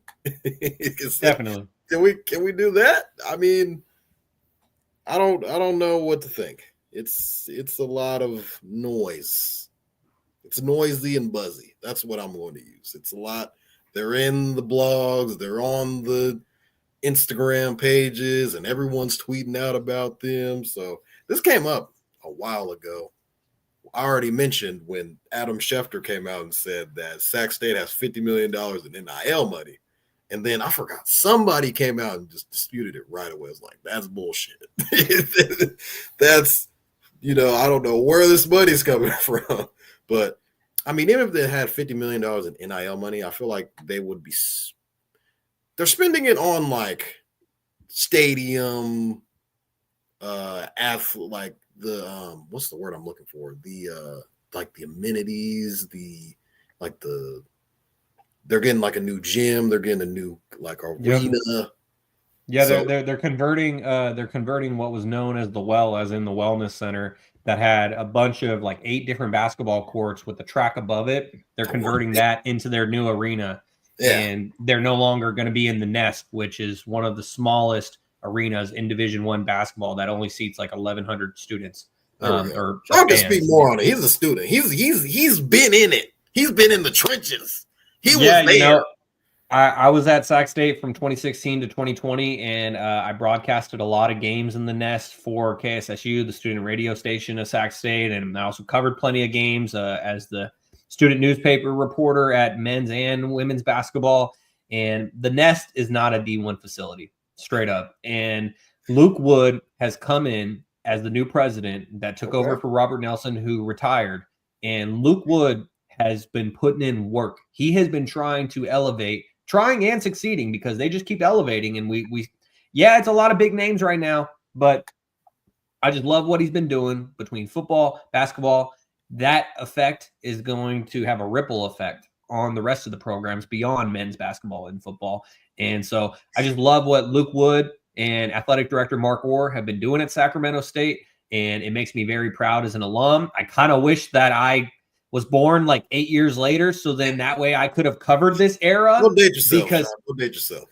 Definitely. Can we do that? I mean, I don't know what to think. It's a lot of noise. It's noisy and buzzy. That's what I'm going to use. It's a lot. They're in the blogs. They're on the Instagram pages, and everyone's tweeting out about them. So this came up a while ago. I already mentioned when Adam Schefter came out and said that Sac State has $50 million in NIL money. And then I forgot, somebody came out and just disputed it right away. It's like, that's bullshit. That's, I don't know where this money's coming from. But, I mean, even if they had $50 million in NIL money, I feel like they would be – they're spending it on, like, stadium, like the what's the word I'm looking for? The like the amenities, they're getting like a new gym, they're getting a new like arena. Yeah, so, they're converting what was known as the Well, as in the wellness center that had a bunch of like 8 different basketball courts with the track above it. They're converting that into their new arena. Yeah. And they're no longer going to be in the Nest, which is one of the smallest arenas in Division I basketball that only seats like 1,100 students. Or I can speak more on it. He's a student. He's been in it. He's been in the trenches. He was there. I was at Sac State from 2016 to 2020, and I broadcasted a lot of games in the Nest for KSSU, the student radio station of Sac State, and I also covered plenty of games as the student newspaper reporter at men's and women's basketball. And the Nest is not a D1 facility, straight up. And Luke Wood has come in as the new president that took over for Robert Nelson, who retired. And Luke Wood has been putting in work. He has been trying to elevate trying and succeeding because they just keep elevating. And it's a lot of big names right now, but I just love what he's been doing between football, basketball. That effect is going to have a ripple effect on the rest of the programs beyond men's basketball and football. And so I just love what Luke Wood and athletic director Mark Orr have been doing at Sacramento State. And it makes me very proud as an alum. I kind of wish that I was born like 8 years later. So then that way I could have covered this era. Don't date yourself. Don't date yourself.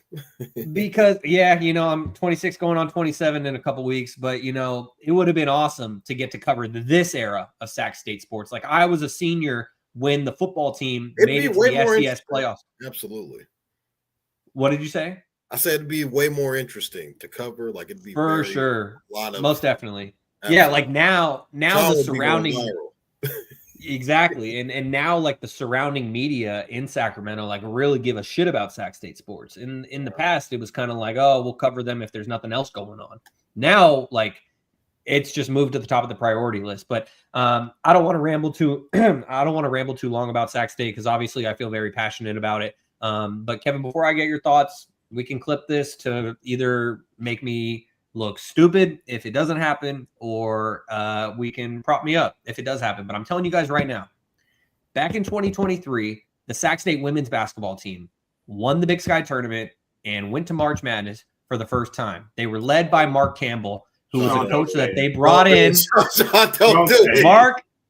Because, I'm 26 going on 27 in a couple weeks. But, it would have been awesome to get to cover this era of Sac State sports. Like I was a senior when the football team made it to the FCS playoffs. Absolutely. What did you say? I said it'd be way more interesting to cover. Like it'd be for sure. Most definitely. Absolutely. Yeah, like now the surrounding exactly. And now like the surrounding media in Sacramento like really give a shit about Sac State sports. In the past, it was kind of like, oh, we'll cover them if there's nothing else going on. Now, like it's just moved to the top of the priority list. But I don't want to ramble too long about Sac State because obviously I feel very passionate about it. But Kevin, before I get your thoughts, we can clip this to either make me look stupid if it doesn't happen, or we can prop me up if it does happen. But I'm telling you guys right now, back in 2023, the Sac State women's basketball team won the Big Sky tournament and went to March Madness for the first time. They were led by Mark Campbell, who was a coach that they brought in.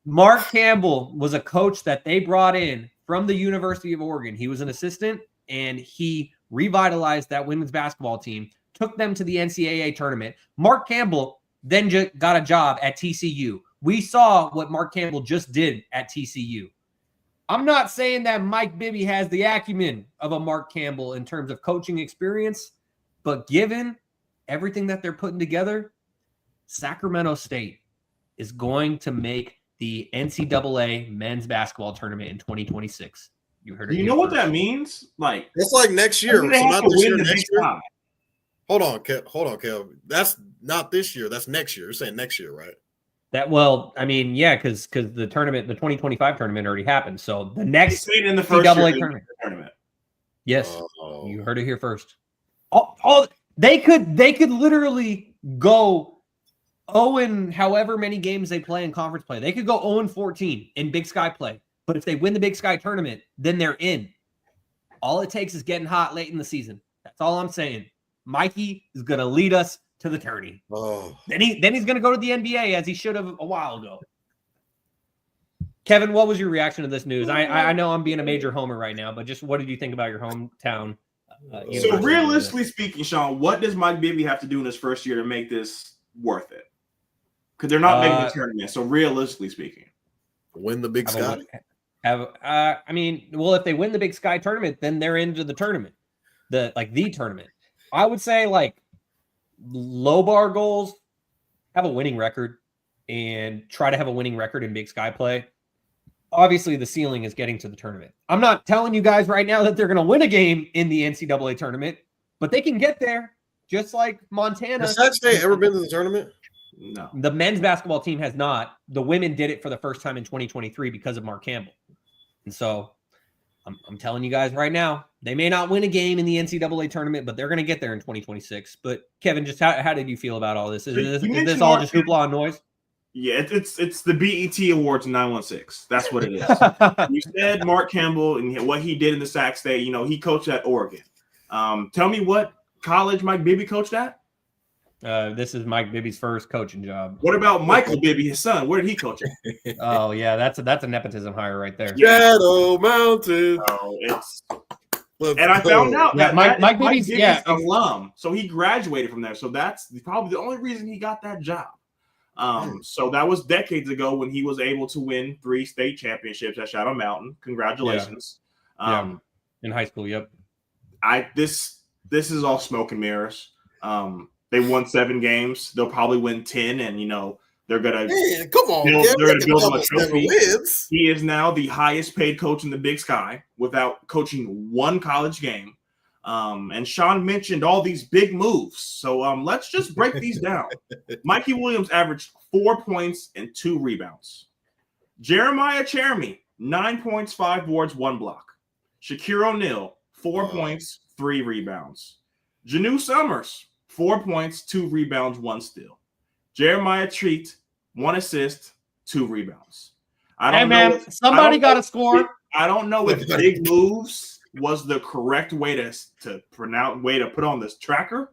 Mark Campbell was a coach that they brought in from the University of Oregon. He was an assistant, and he revitalized that women's basketball team, took them to the NCAA tournament. Mark Campbell then got a job at TCU. We saw what Mark Campbell just did at TCU. I'm not saying that Mike Bibby has the acumen of a Mark Campbell in terms of coaching experience, but given everything that they're putting together, Sacramento State is going to make the NCAA men's basketball tournament in 2026. You heard it. You know what that means? Like it's like next year. So not this year, next year. Hold on, Kev. That's not this year. That's next year. You're saying next year, right? Because the tournament, the 2025 tournament already happened. So the next in the first tournament. Yes, you heard it here first. They could literally go 0 however many games they play in conference play. They could go 0-14 in Big Sky play. But if they win the Big Sky tournament, then they're in. All it takes is getting hot late in the season. That's all I'm saying. Mikey is going to lead us to the tourney. Oh. Then he's going to go to the NBA as he should have a while ago. Kevin, what was your reaction to this news? I know I'm being a major homer right now, but just what did you think about your hometown? So realistically speaking, Shaun, what does Mike Bibby have to do in his first year to make this worth it? Because they're not making the tournament. So realistically speaking, win the Big Sky. If they win the Big Sky tournament, then they're into the tournament, the tournament. I would say like low bar goals, have a winning record, and try to have a winning record in Big Sky play. Obviously, the ceiling is getting to the tournament. I'm not telling you guys right now that they're going to win a game in the NCAA tournament, but they can get there, just like Montana. Has Sac State ever been to the tournament? No. The men's basketball team has not. The women did it for the first time in 2023 because of Mark Campbell. And so I'm telling you guys right now, they may not win a game in the NCAA tournament, but they're going to get there in 2026. But Kevin, just how did you feel about all this? Is this all just hoopla and noise? Yeah, it's the BET Awards 916. That's what it is. You said Mark Campbell and what he did in the Sac State. He coached at Oregon. Tell me what college Mike Bibby coached at? This is Mike Bibby's first coaching job. What about Michael Bibby, his son? Where did he coach at? Oh yeah, that's a nepotism hire right there. Shadow Mountain. Oh, and I found out that Mike Bibby's alum, so he graduated from there. So that's probably the only reason he got that job. So that was decades ago when he was able to win 3 state championships at Shadow Mountain. Congratulations. In high school, yep. This is all smoke and mirrors. They won 7 games. They'll probably win 10, and they're gonna build him a trophy. He is now the highest paid coach in the Big Sky without coaching 1 college game. And Shaun mentioned all these big moves. So let's just break these down. Mikey Williams averaged 4 points and 2 rebounds. Jeremiah Chermy, 9 points, 5 boards, 1 block. Shaquille O'Neal, 4 points, 3 rebounds. Janu Summers, 4 points, 2 rebounds, 1 steal. Jeremiah Treat, 1 assist, 2 rebounds. Somebody got to score. I don't know if big moves was the correct way to put on this tracker.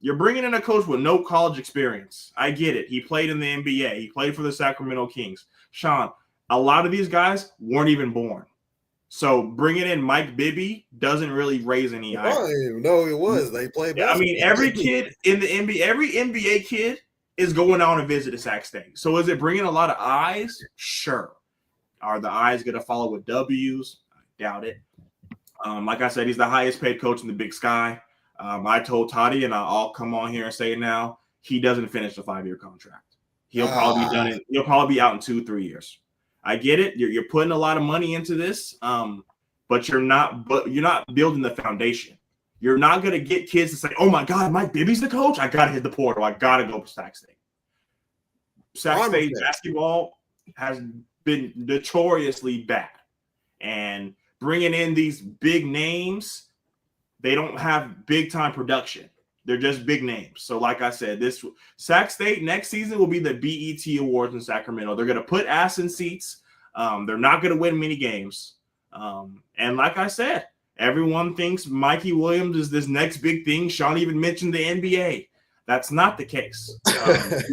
You're bringing in a coach with no college experience. I get it. He played in the NBA. He played for the Sacramento Kings. Shaun, a lot of these guys weren't even born. So bringing in Mike Bibby doesn't really raise any eyes. I didn't even know it was. They played basketball. I mean, every kid in the NBA, every NBA kid is going down and visit a Sac State. So is it bringing a lot of eyes? Sure. Are the eyes going to follow with W's? I doubt it. Like I said, he's the highest paid coach in the Big Sky. I told Toddy, and I'll come on here and say it now, he doesn't finish the 5-year contract. He'll probably be done. He'll probably be out in 2-3 years. I get it. You're putting a lot of money into this, but you're not building the foundation. You're not going to get kids to say, "Oh my God, Mike Bibby's the coach. I got to hit the portal. I got to go to Sac State." Sac State basketball has been notoriously bad, and bringing in these big names, they don't have big time production. They're just big names. So like I said, this Sac State next season will be the BET Awards in Sacramento. They're going to put ass in seats. They're not going to win many games. And like I said, everyone thinks Mikey Williams is this next big thing. Shaun even mentioned the NBA. That's not the case.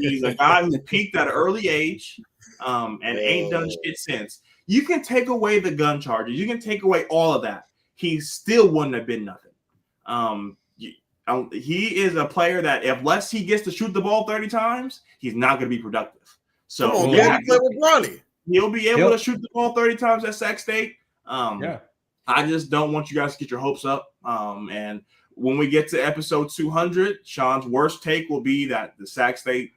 He's a guy who peaked at an early age and ain't done shit since. You can take away the gun charges. You can take away all of that. He still wouldn't have been nothing. He is a player that unless he gets to shoot the ball 30 times, he's not going to be productive. So he play with Bronny. He'll be able to shoot the ball 30 times at Sac State. I just don't want you guys to get your hopes up. And when we get to episode 200, Shaun's worst take will be that the Sac State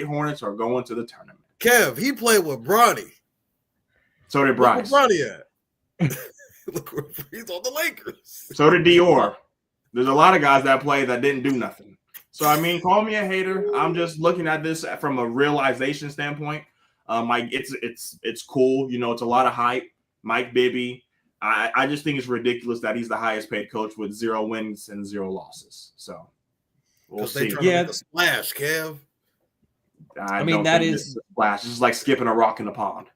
Hornets are going to the tournament. Kev, he played with Bronny. So did Bryce. Where's Bronny at? Look, he's on the Lakers. So did Dior. There's a lot of guys that play that didn't do nothing. So, I mean, call me a hater. I'm just looking at this from a realization standpoint. It's cool. You know, it's a lot of hype. Mike Bibby. I just think it's ridiculous that he's the highest paid coach with 0 wins and 0 losses. So, we'll see. To make a splash, Kev. I mean, that is a splash. It's just like skipping a rock in the pond.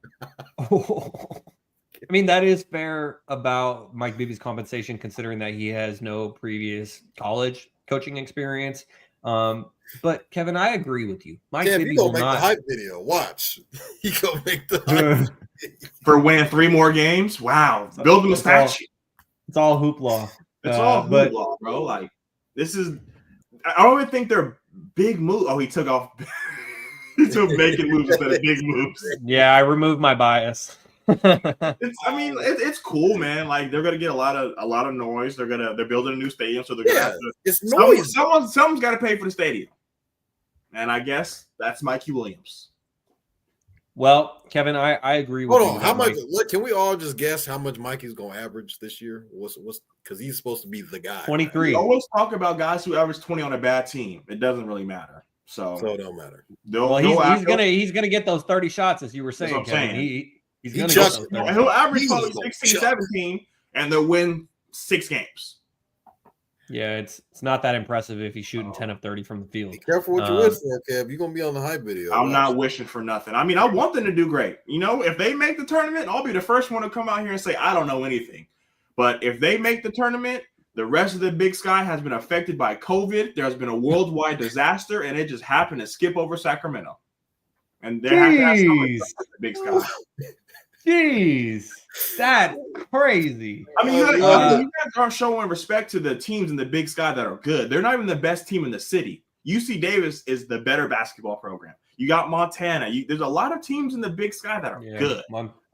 I mean, that is fair about Mike Bibby's compensation, considering that he has no previous college coaching experience. But Kevin, I agree with you. Mike Bibby will make the hype video. Watch. He gonna make the hype for winning 3 more games. Wow. Build him a statue. It's all hoopla. It's all hoopla, bro. Like, this is I don't even think they're big moves. Oh, he took off. He took making moves instead of big moves. Yeah, I removed my bias. It's cool, man. Like, they're gonna get a lot of noise. They're building a new stadium, so they're gonna have to. It's noise. Someone's got to pay for the stadium, and I guess that's Mikey Williams. Well, Kevin, I agree with you. Hold on, how much? Can we all just guess how much Mikey's gonna average this year? What's because he's supposed to be the guy. 23. We always talk about guys who average 20 on a bad team. It doesn't really matter. So it don't matter. He's gonna get those 30 shots, as you were saying. That's what I'm saying. He'll average probably 16, 17, and they'll win 6 games. Yeah, it's not that impressive if he's shooting 10 of 30 from the field. Be careful what you wish for, Kev. You're going to be on the hype video. I'm not wishing for nothing. I mean, I want them to do great. You know, if they make the tournament, I'll be the first one to come out here and say, I don't know anything. But if they make the tournament, the rest of the Big Sky has been affected by COVID. There's been a worldwide disaster, and it just happened to skip over Sacramento. And they have to have something in the Big Sky. Jeez, that's crazy. I mean, you guys aren't showing respect to the teams in the Big Sky that are good. They're not even the best team in the city. UC Davis is the better basketball program. You got Montana. There's a lot of teams in the Big Sky that are good.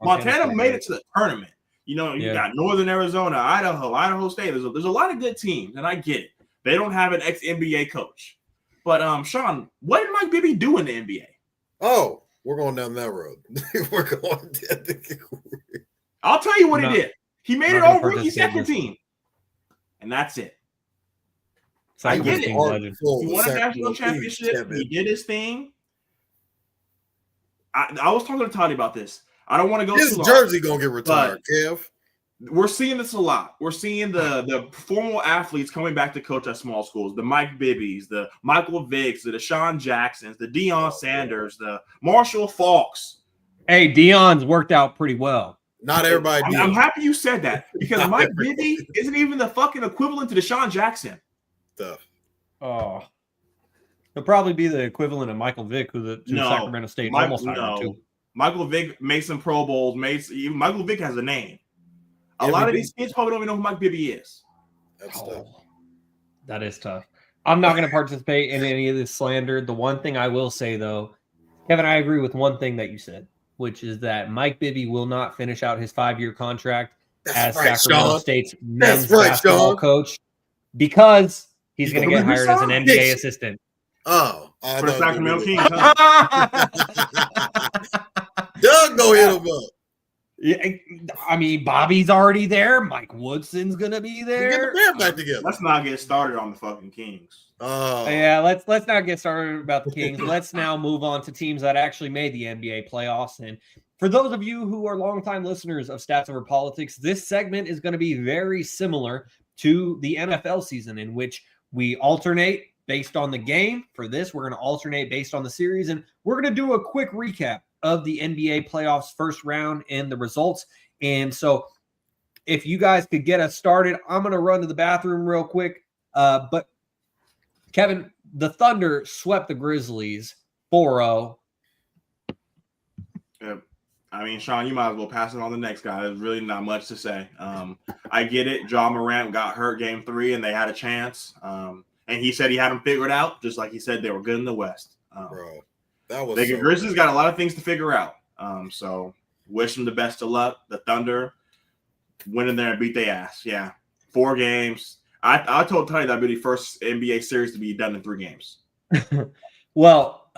Montana made it to the tournament. You know, you got Northern Arizona, Idaho State. There's a lot of good teams, and I get it. They don't have an ex-NBA coach. But, Shaun, what did Mike Bibby do in the NBA? Oh, we're going down that road. We're going. I'll tell you what he did. He made it all rookie second team, and that's it. I get it. He won a national championship. He did his thing. I was talking to Toddy about this. I don't want to go too long. His jersey gonna get retired, Kev. we're seeing this a lot. We're seeing the formal athletes coming back to coach at small schools. The Mike Bibbies, the Michael Vicks, the Deshaun Jacksons, the Deion Sanders, the Marshall Falks. Hey, Deion's worked out pretty well. Not everybody. I'm happy you said that because Mike Bibby isn't even the fucking equivalent to Deshaun Jackson. Tough. Oh, he'll probably be the equivalent of Michael Vick, who Sacramento State almost hired too. Michael Vick made some Pro Bowls. Michael Vick has a name. A lot of these kids probably don't even know who Mike Bibby is. That's tough. That is tough. I'm not going to participate in any of this slander. The one thing I will say, though, Kevin, I agree with one thing that you said, which is that Mike Bibby will not finish out his 5-year contract as Sacramento State's men's basketball coach because he's going to get hired as an NBA assistant. Oh, for the Sacramento Kings. Doug, go hit him up. Yeah, I mean, Bobby's already there. Mike Woodson's gonna be there. Get the band back together. Let's not get started on the fucking Kings. Oh, yeah. Let's not get started about the Kings. Let's now move on to teams that actually made the NBA playoffs. And for those of you who are longtime listeners of Stats Over Politics, this segment is going to be very similar to the NFL season, in which we alternate based on the game. For this, we're going to alternate based on the series, and we're going to do a quick recap of the NBA playoffs first round and the results. And so if you guys could get us started, I'm going to run to the bathroom real quick. But Kevin, the Thunder swept the Grizzlies 4-0. Yeah. I mean, Shaun, you might as well pass it on to the next guy. There's really not much to say. I get it. Ja Morant got hurt game 3 and they had a chance. And he said he had them figured out, just like he said they were good in the West. Bro. That was the Grizzlies got a lot of things to figure out. So wish them the best of luck. The Thunder went in there and beat their ass. Yeah. 4 games. I told Tony that'd be the first NBA series to be done in 3 games. Well,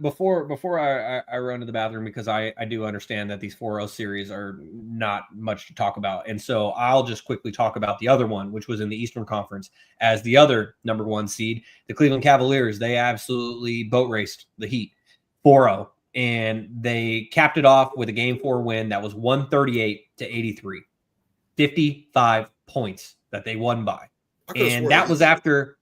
before I run to the bathroom, because I do understand that these 4-0 series are not much to talk about. And so I'll just quickly talk about the other one, which was in the Eastern Conference as the other number 1 seed, the Cleveland Cavaliers. They absolutely boat raced the Heat 4-0, and they capped it off with a game 4 win that was 138-83, 55 points that they won by. And that was after,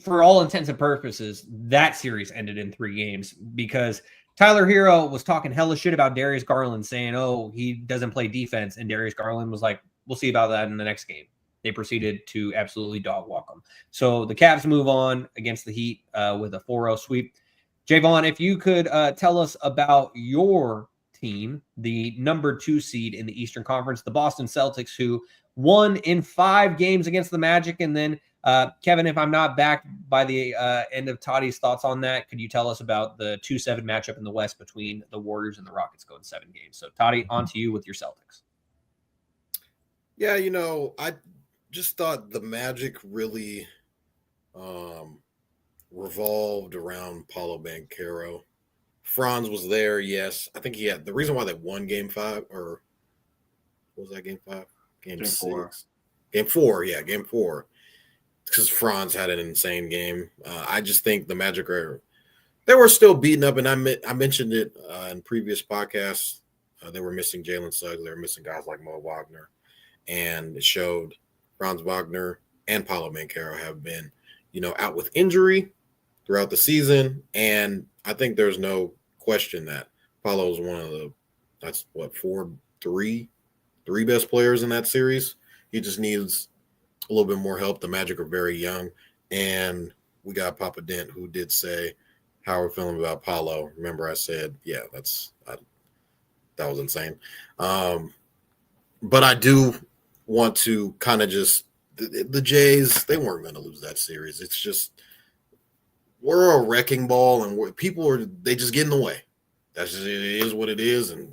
for all intents and purposes, that series ended in 3 games because Tyler Hero was talking hella shit about Darius Garland, saying, oh, he doesn't play defense. And Darius Garland was like, we'll see about that in the next game. They proceeded to absolutely dog walk them. So the Cavs move on against the Heat with a 4-0 sweep. Jaevon, if you could tell us about your team, the number 2 seed in the Eastern Conference, the Boston Celtics, who won in 5 games against the Magic. And then, Kevin, if I'm not back by the end of Toddy's thoughts on that, could you tell us about the 2-7 matchup in the West between the Warriors and the Rockets going 7 games? So, Toddy, on to you with your Celtics. Yeah, I just thought the Magic really revolved around Paolo Banchero. Franz was there, yes. I think he had the reason why they won game 5, or what was that, game 5? Game 6. 4. Game 4, yeah, game 4. Because Franz had an insane game. I just think the Magic they were still beaten up, and I mentioned it in previous podcasts. They were missing Jalen Suggs. They were missing guys like Mo Wagner. And it showed Franz Wagner and Paolo Banchero have been, out with injury throughout the season. And I think there's no question that Paolo is one of the, three best players in that series. He just needs a little bit more help. The Magic are very young. And we got Papa Dent, who did say how we're feeling about Paolo. Remember I said, yeah, that was insane. But I do want to kind of just the Jays, they weren't going to lose that series. It's just we're a wrecking ball, and they just get in the way. That's just, it is what it is, and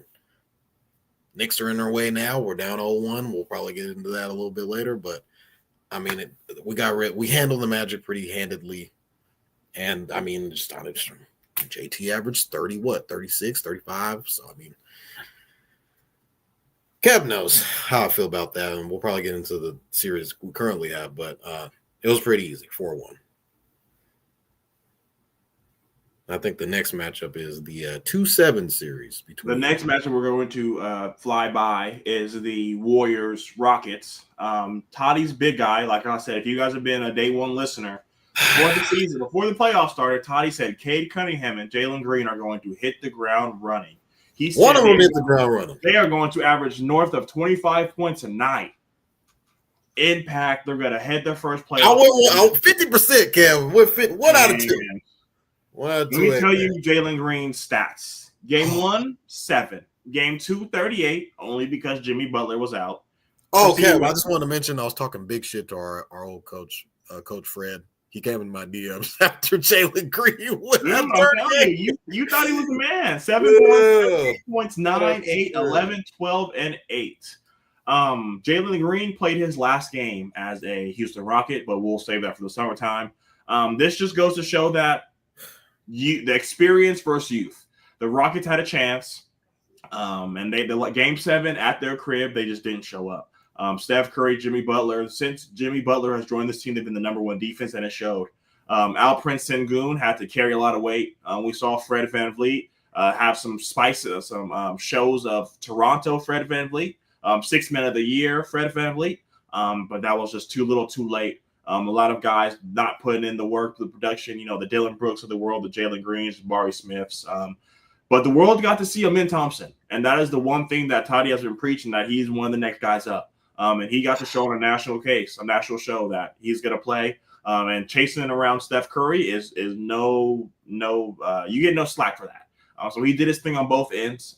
Knicks are in their way now. We're down 0-1. We'll probably get into that a little bit later, but I mean, we handled the Magic pretty handedly, and I mean, JT averaged 36, 35. So I mean, Kev knows how I feel about that, and we'll probably get into the series we currently have, but it was pretty easy, 4-1. I think the next matchup is the 2-7 series between. The next matchup we're going to fly by is the Warriors Rockets. Toddy's big guy. Like I said, if you guys have been a day one listener before the season, before the playoffs started, Toddy said Cade Cunningham and Jalen Green are going to hit the ground running. He said one of them hit the ground running. They are going to average north of 25 points a night. Impact. They're going to head their first playoff. 50%, Kevin. One out of two. Let me tell you Jalen Green's stats. Game 1, 7. Game 2, 38, only because Jimmy Butler was out. Oh, Kevin, I just wanted to mention I was talking big shit to our old coach, Coach Fred. He came in my DMs after Jalen Green went. You thought he was a man. 7 points, 9, 8, 11, 12, and 8. Jalen Green played his last game as a Houston Rocket, but we'll save that for the summertime. This just goes to show that the experience versus youth. The Rockets had a chance, and they game 7 at their crib. They just didn't show up. Steph Curry, Jimmy Butler. Since Jimmy Butler has joined this team, they've been the number one defense, and it showed. Al Prince Sengun had to carry a lot of weight. We saw Fred VanVleet have some spices, some shows of Toronto Fred VanVleet, 6 Men of the Year Fred VanVleet, but that was just too little too late. A lot of guys not putting in the work, the production, the Dylan Brooks of the world, the Jalen Greens, Jabari Smiths. But the world got to see Amin Thompson, and that is the one thing that Toddy has been preaching, that he's one of the next guys up. And he got to show on a national show that he's going to play. And chasing around Steph Curry is you get no slack for that. So he did his thing on both ends.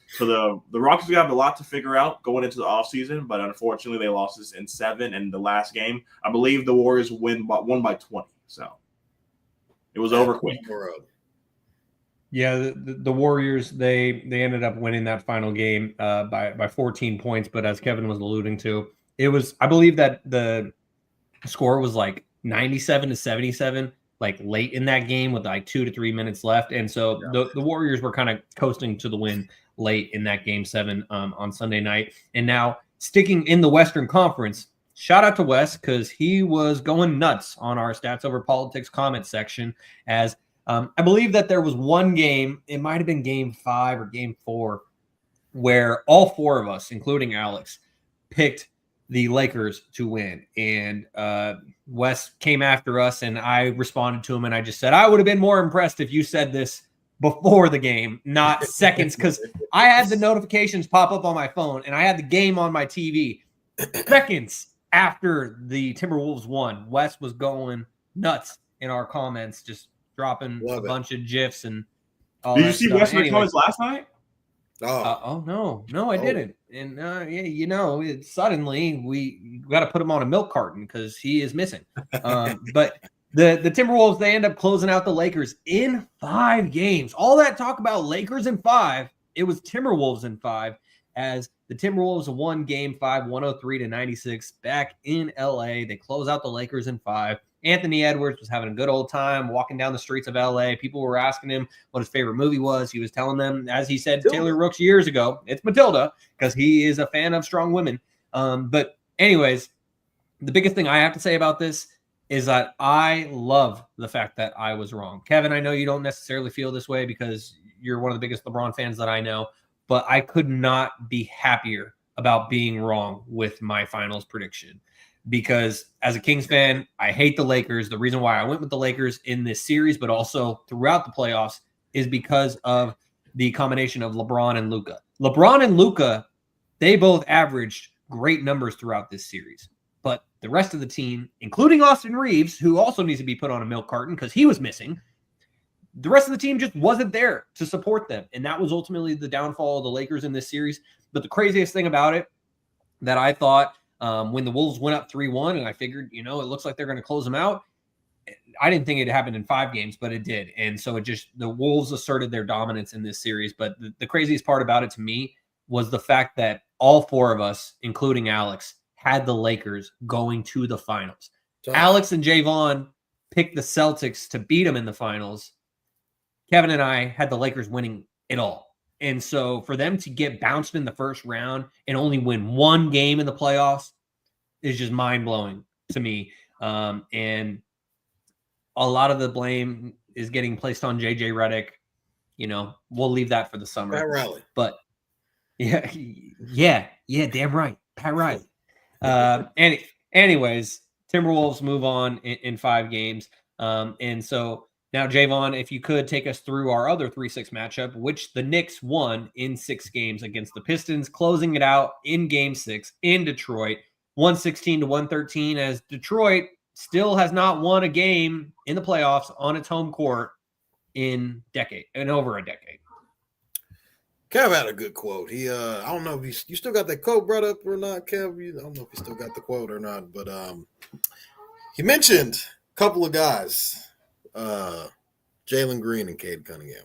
So the Rockets have a lot to figure out going into the offseason, but unfortunately they lost this in 7 in the last game. I believe the Warriors won by 20. So it was over quick. Yeah, the Warriors, they ended up winning that final game by 14 points. But as Kevin was alluding to, it was, I believe that the score was like 97-77, like late in that game with like 2 to 3 minutes left. And so the Warriors were kind of coasting to the win late in that game 7 on Sunday night. And now sticking in the Western Conference, shout out to Wes, because he was going nuts on our Stats Over Politics comment section as I believe that there was one game, it might have been game 5 or game 4, where all 4 of us, including Alex, picked the Lakers to win. And Wes came after us, and I responded to him, and I just said, I would have been more impressed if you said this before the game, not seconds, because I had the notifications pop up on my phone, and I had the game on my TV. Seconds after the Timberwolves won, Wes was going nuts in our comments, just dropping bunch of GIFs and all. Did you see Western comments last night? No, I didn't. And suddenly we got to put him on a milk carton because he is missing. But the Timberwolves, they end up closing out the Lakers in 5 games. All that talk about Lakers in 5, it was Timberwolves in 5, as the Timberwolves won game 5, 103-96 back in LA. They close out the Lakers in 5. Anthony Edwards was having a good old time walking down the streets of LA. People were asking him what his favorite movie was. He was telling them, as he said to Taylor Rooks years ago, it's Matilda, because he is a fan of strong women. But anyways, the biggest thing I have to say about this is that I love the fact that I was wrong. Kevin, I know you don't necessarily feel this way because you're one of the biggest LeBron fans that I know, but I could not be happier about being wrong with my finals prediction. Because as a Kings fan, I hate the Lakers. The reason why I went with the Lakers in this series, but also throughout the playoffs, is because of the combination of LeBron and Luka. LeBron and Luka, they both averaged great numbers throughout this series. But the rest of the team, including Austin Reeves, who also needs to be put on a milk carton because he was missing, the rest of the team just wasn't there to support them. And that was ultimately the downfall of the Lakers in this series. But the craziest thing about it that I thought, when the Wolves went up 3-1, and I figured, it looks like they're going to close them out. I didn't think it happened in 5 games, but it did. And so the Wolves asserted their dominance in this series. But the craziest part about it to me was the fact that all 4 of us, including Alex, had the Lakers going to the finals. Alex and Jaevon picked the Celtics to beat them in the finals. Kevin and I had the Lakers winning it all. And so for them to get bounced in the first round and only win 1 game in the playoffs is just mind-blowing to me. And a lot of the blame is getting placed on JJ Redick. We'll leave that for the summer. Pat Riley. But yeah, damn right. Pat Riley. Anyways, Timberwolves move on in 5 games. And so now, Jaevon, if you could take us through our other 3-6 matchup, which the Knicks won in 6 games against the Pistons, closing it out in Game 6 in Detroit, 116-113, as Detroit still has not won a game in the playoffs on its home court in over a decade. Kev had a good quote. He, I don't know if you still got that quote brought up or not, Kev. I don't know if you still got the quote or not, but he mentioned a couple of guys, Jalen Green and Cade Cunningham.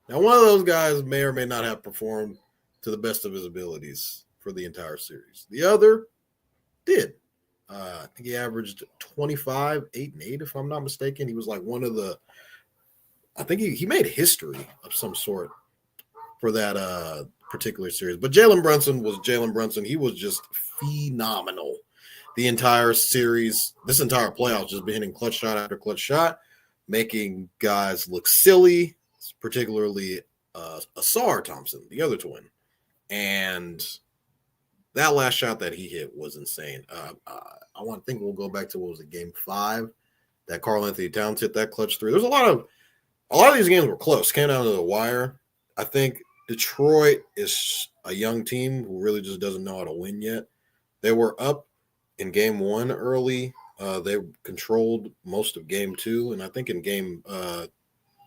Now, one of those guys may or may not have performed to the best of his abilities for the entire series. The other did. I think he averaged 25, 8 and 8, if I'm not mistaken. He was like one of the – I think he made history of some sort for that particular series. But Jalen Brunson was Jalen Brunson. He was just phenomenal the entire series, this entire playoffs, just been hitting clutch shot after clutch shot, making guys look silly, particularly Asar Thompson, the other twin. And that last shot that he hit was insane. I think we'll go back to what was it, Game 5, that Karl Anthony Towns hit that clutch 3. There's a lot of these games were close, came down to the wire. I think Detroit is a young team who really just doesn't know how to win yet. They were up in Game 1 early. They controlled most of Game 2, and I think in Game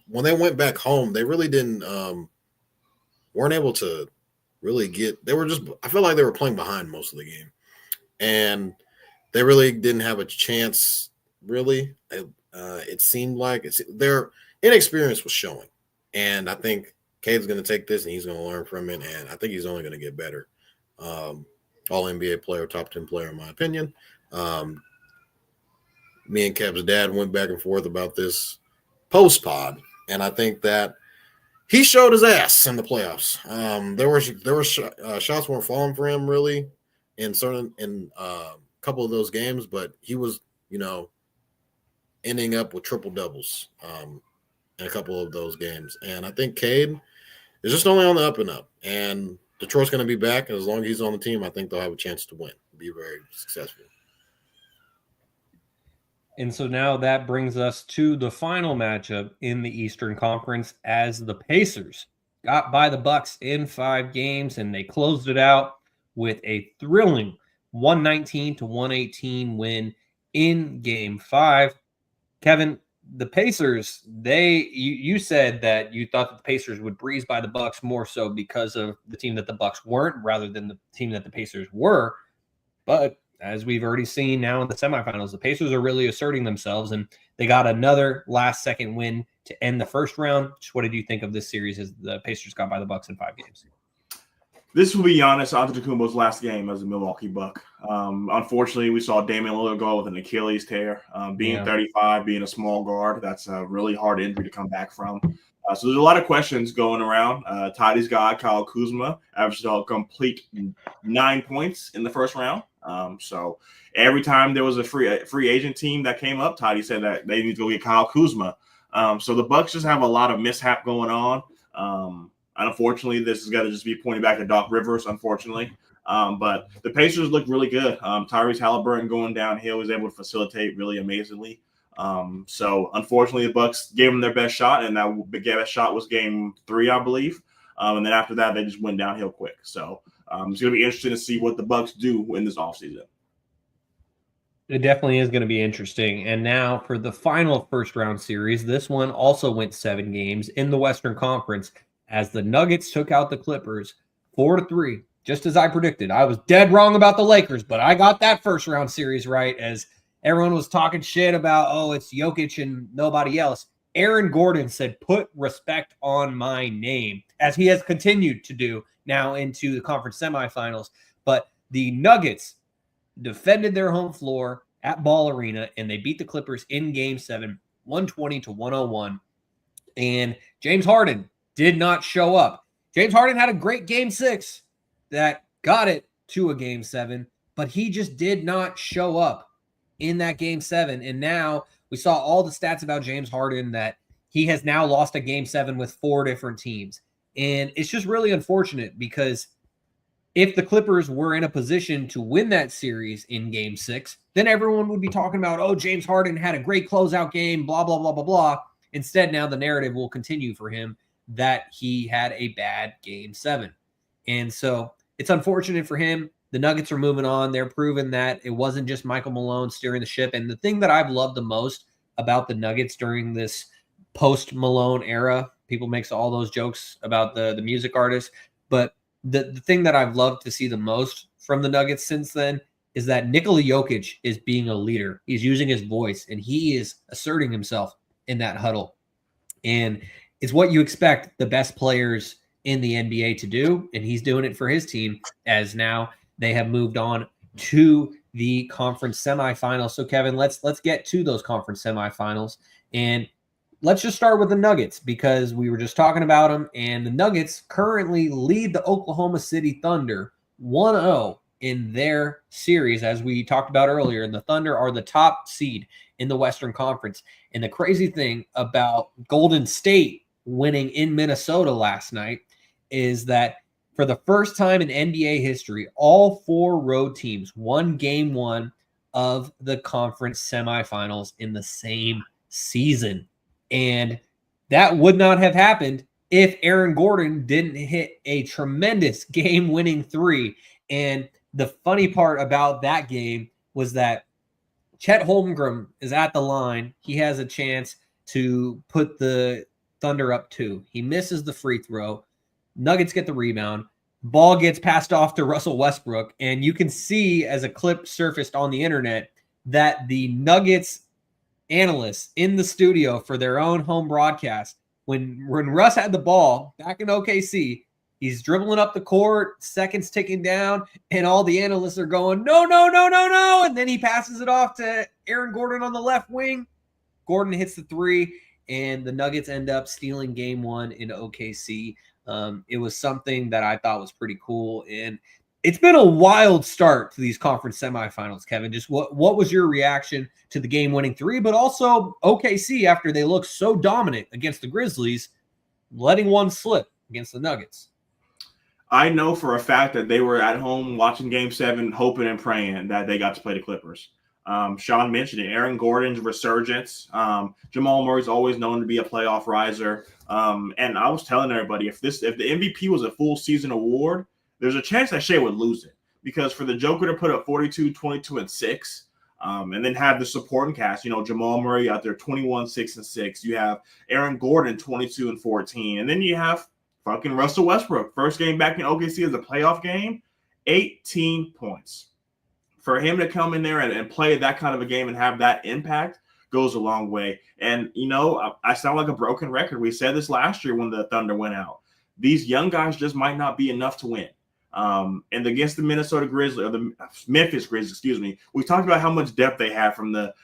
when they went back home, they really didn't weren't able to really get. They were just. I feel like they were playing behind most of the game, and they really didn't have a chance. Really, it seemed like their inexperience was showing, and I think Cade's going to take this and he's going to learn from it, and I think he's only going to get better. All NBA player, top 10 player, in my opinion. Me and Kev's dad went back and forth about this post pod, and I think that he showed his ass in the playoffs. There were shots weren't falling for him really in a couple of those games, but he was ending up with triple doubles in a couple of those games, and I think Cade is just only on the up and up, and Detroit's going to be back, and as long as he's on the team, I think they'll have a chance to win, be very successful. And so now that brings us to the final matchup in the Eastern Conference, as the Pacers got by the Bucks in 5 games, and they closed it out with a thrilling 119-118 win in Game 5. Kevin, the Pacers, you said that you thought that the Pacers would breeze by the Bucks more so because of the team that the Bucks weren't rather than the team that the Pacers were. But as we've already seen now in the semifinals, the Pacers are really asserting themselves, and they got another last-second win to end the first round. Just what did you think of this series as the Pacers got by the Bucks in 5 games? This will be Giannis Antetokounmpo's last game as a Milwaukee Buck. Unfortunately, we saw Damian Lillard go with an Achilles tear. Being 35, being a small guard, that's a really hard injury to come back from. So there's a lot of questions going around. Tidy's guy, Kyle Kuzma, averaged a complete 9 points in the first round. So every time there was a free agent team that came up, Tidy said that they need to go get Kyle Kuzma. So the Bucks just have a lot of mishap going on. Unfortunately, this is going to just be pointing back at Doc Rivers, unfortunately. But the Pacers look really good. Tyrese Halliburton going downhill was able to facilitate really amazingly. So unfortunately, the Bucks gave them their best shot, and that best shot was Game 3, I believe. And then after that, they just went downhill quick. So it's going to be interesting to see what the Bucks do in this offseason. It definitely is going to be interesting. And now for the final first-round series, this one also went 7 games in the Western Conference, as the Nuggets took out the Clippers 4-3, just as I predicted. I was dead wrong about the Lakers, but I got that first-round series right, as everyone was talking shit about, it's Jokic and nobody else. Aaron Gordon said, put respect on my name, as he has continued to do now into the conference semifinals. But the Nuggets defended their home floor at Ball Arena, and they beat the Clippers in Game 7, 120-101. And James Harden did not show up. James Harden had a great Game 6 that got it to a Game 7, but he just did not show up in that Game 7. And now we saw all the stats about James Harden, that he has now lost a game 7 with 4 different teams. And it's just really unfortunate because if the Clippers were in a position to win that series in game 6, then everyone would be talking about, oh, James Harden had a great closeout game, blah, blah, blah, blah, blah. Instead, now the narrative will continue for him that he had a bad game 7. And so it's unfortunate for him. The Nuggets are moving on. They're proving that it wasn't just Michael Malone steering the ship. And the thing that I've loved the most about the Nuggets during this post-Malone era, people make all those jokes about the music artists, but the thing that I've loved to see the most from the Nuggets since then is that Nikola Jokic is being a leader. He's using his voice, and he is asserting himself in that huddle. And it's what you expect the best players in the NBA to do, and he's doing it for his team as now they have moved on to the conference semifinals. So, Kevin, let's get to those conference semifinals, and let's just start with the Nuggets because we were just talking about them, and the Nuggets currently lead the Oklahoma City Thunder 1-0 in their series, as we talked about earlier. And the Thunder are the top seed in the Western Conference. And the crazy thing about Golden State winning in Minnesota last night is that for the first time in NBA history, all 4 road teams won game 1 of the conference semifinals in the same season. And that would not have happened if Aaron Gordon didn't hit a tremendous game-winning 3. And the funny part about that game was that Chet Holmgren is at the line. He has a chance to put the Thunder up 2. He misses the free throw. Nuggets get the rebound. Ball gets passed off to Russell Westbrook. And you can see, as a clip surfaced on the internet, that the Nuggets analysts in the studio for their own home broadcast, when Russ had the ball back in OKC, he's dribbling up the court, seconds ticking down, and all the analysts are going, no, no, no, no, no. And then he passes it off to Aaron Gordon on the left wing. Gordon hits the 3, and the Nuggets end up stealing game 1 in OKC. It was something that I thought was pretty cool. And it's been a wild start to these conference semifinals, Kevin. Just what was your reaction to the game-winning 3, but also OKC after they looked so dominant against the Grizzlies, letting one slip against the Nuggets? I know for a fact that they were at home watching Game 7, hoping and praying that they got to play the Clippers. Shaun mentioned it. Aaron Gordon's resurgence. Jamal Murray's always known to be a playoff riser. And I was telling everybody, if the MVP was a full season award, there's a chance that Shea would lose it, because for the Joker to put up 42, 22, and 6, and then have the supporting cast, Jamal Murray out there 21, 6, and 6. You have Aaron Gordon 22 and 14, and then you have fucking Russell Westbrook. First game back in OKC as a playoff game, 18 points. For him to come in there and play that kind of a game and have that impact goes a long way. And, I sound like a broken record. We said this last year when the Thunder went out. These young guys just might not be enough to win. And against the Minnesota Grizzlies, or the Memphis Grizzlies, we talked about how much depth they have from the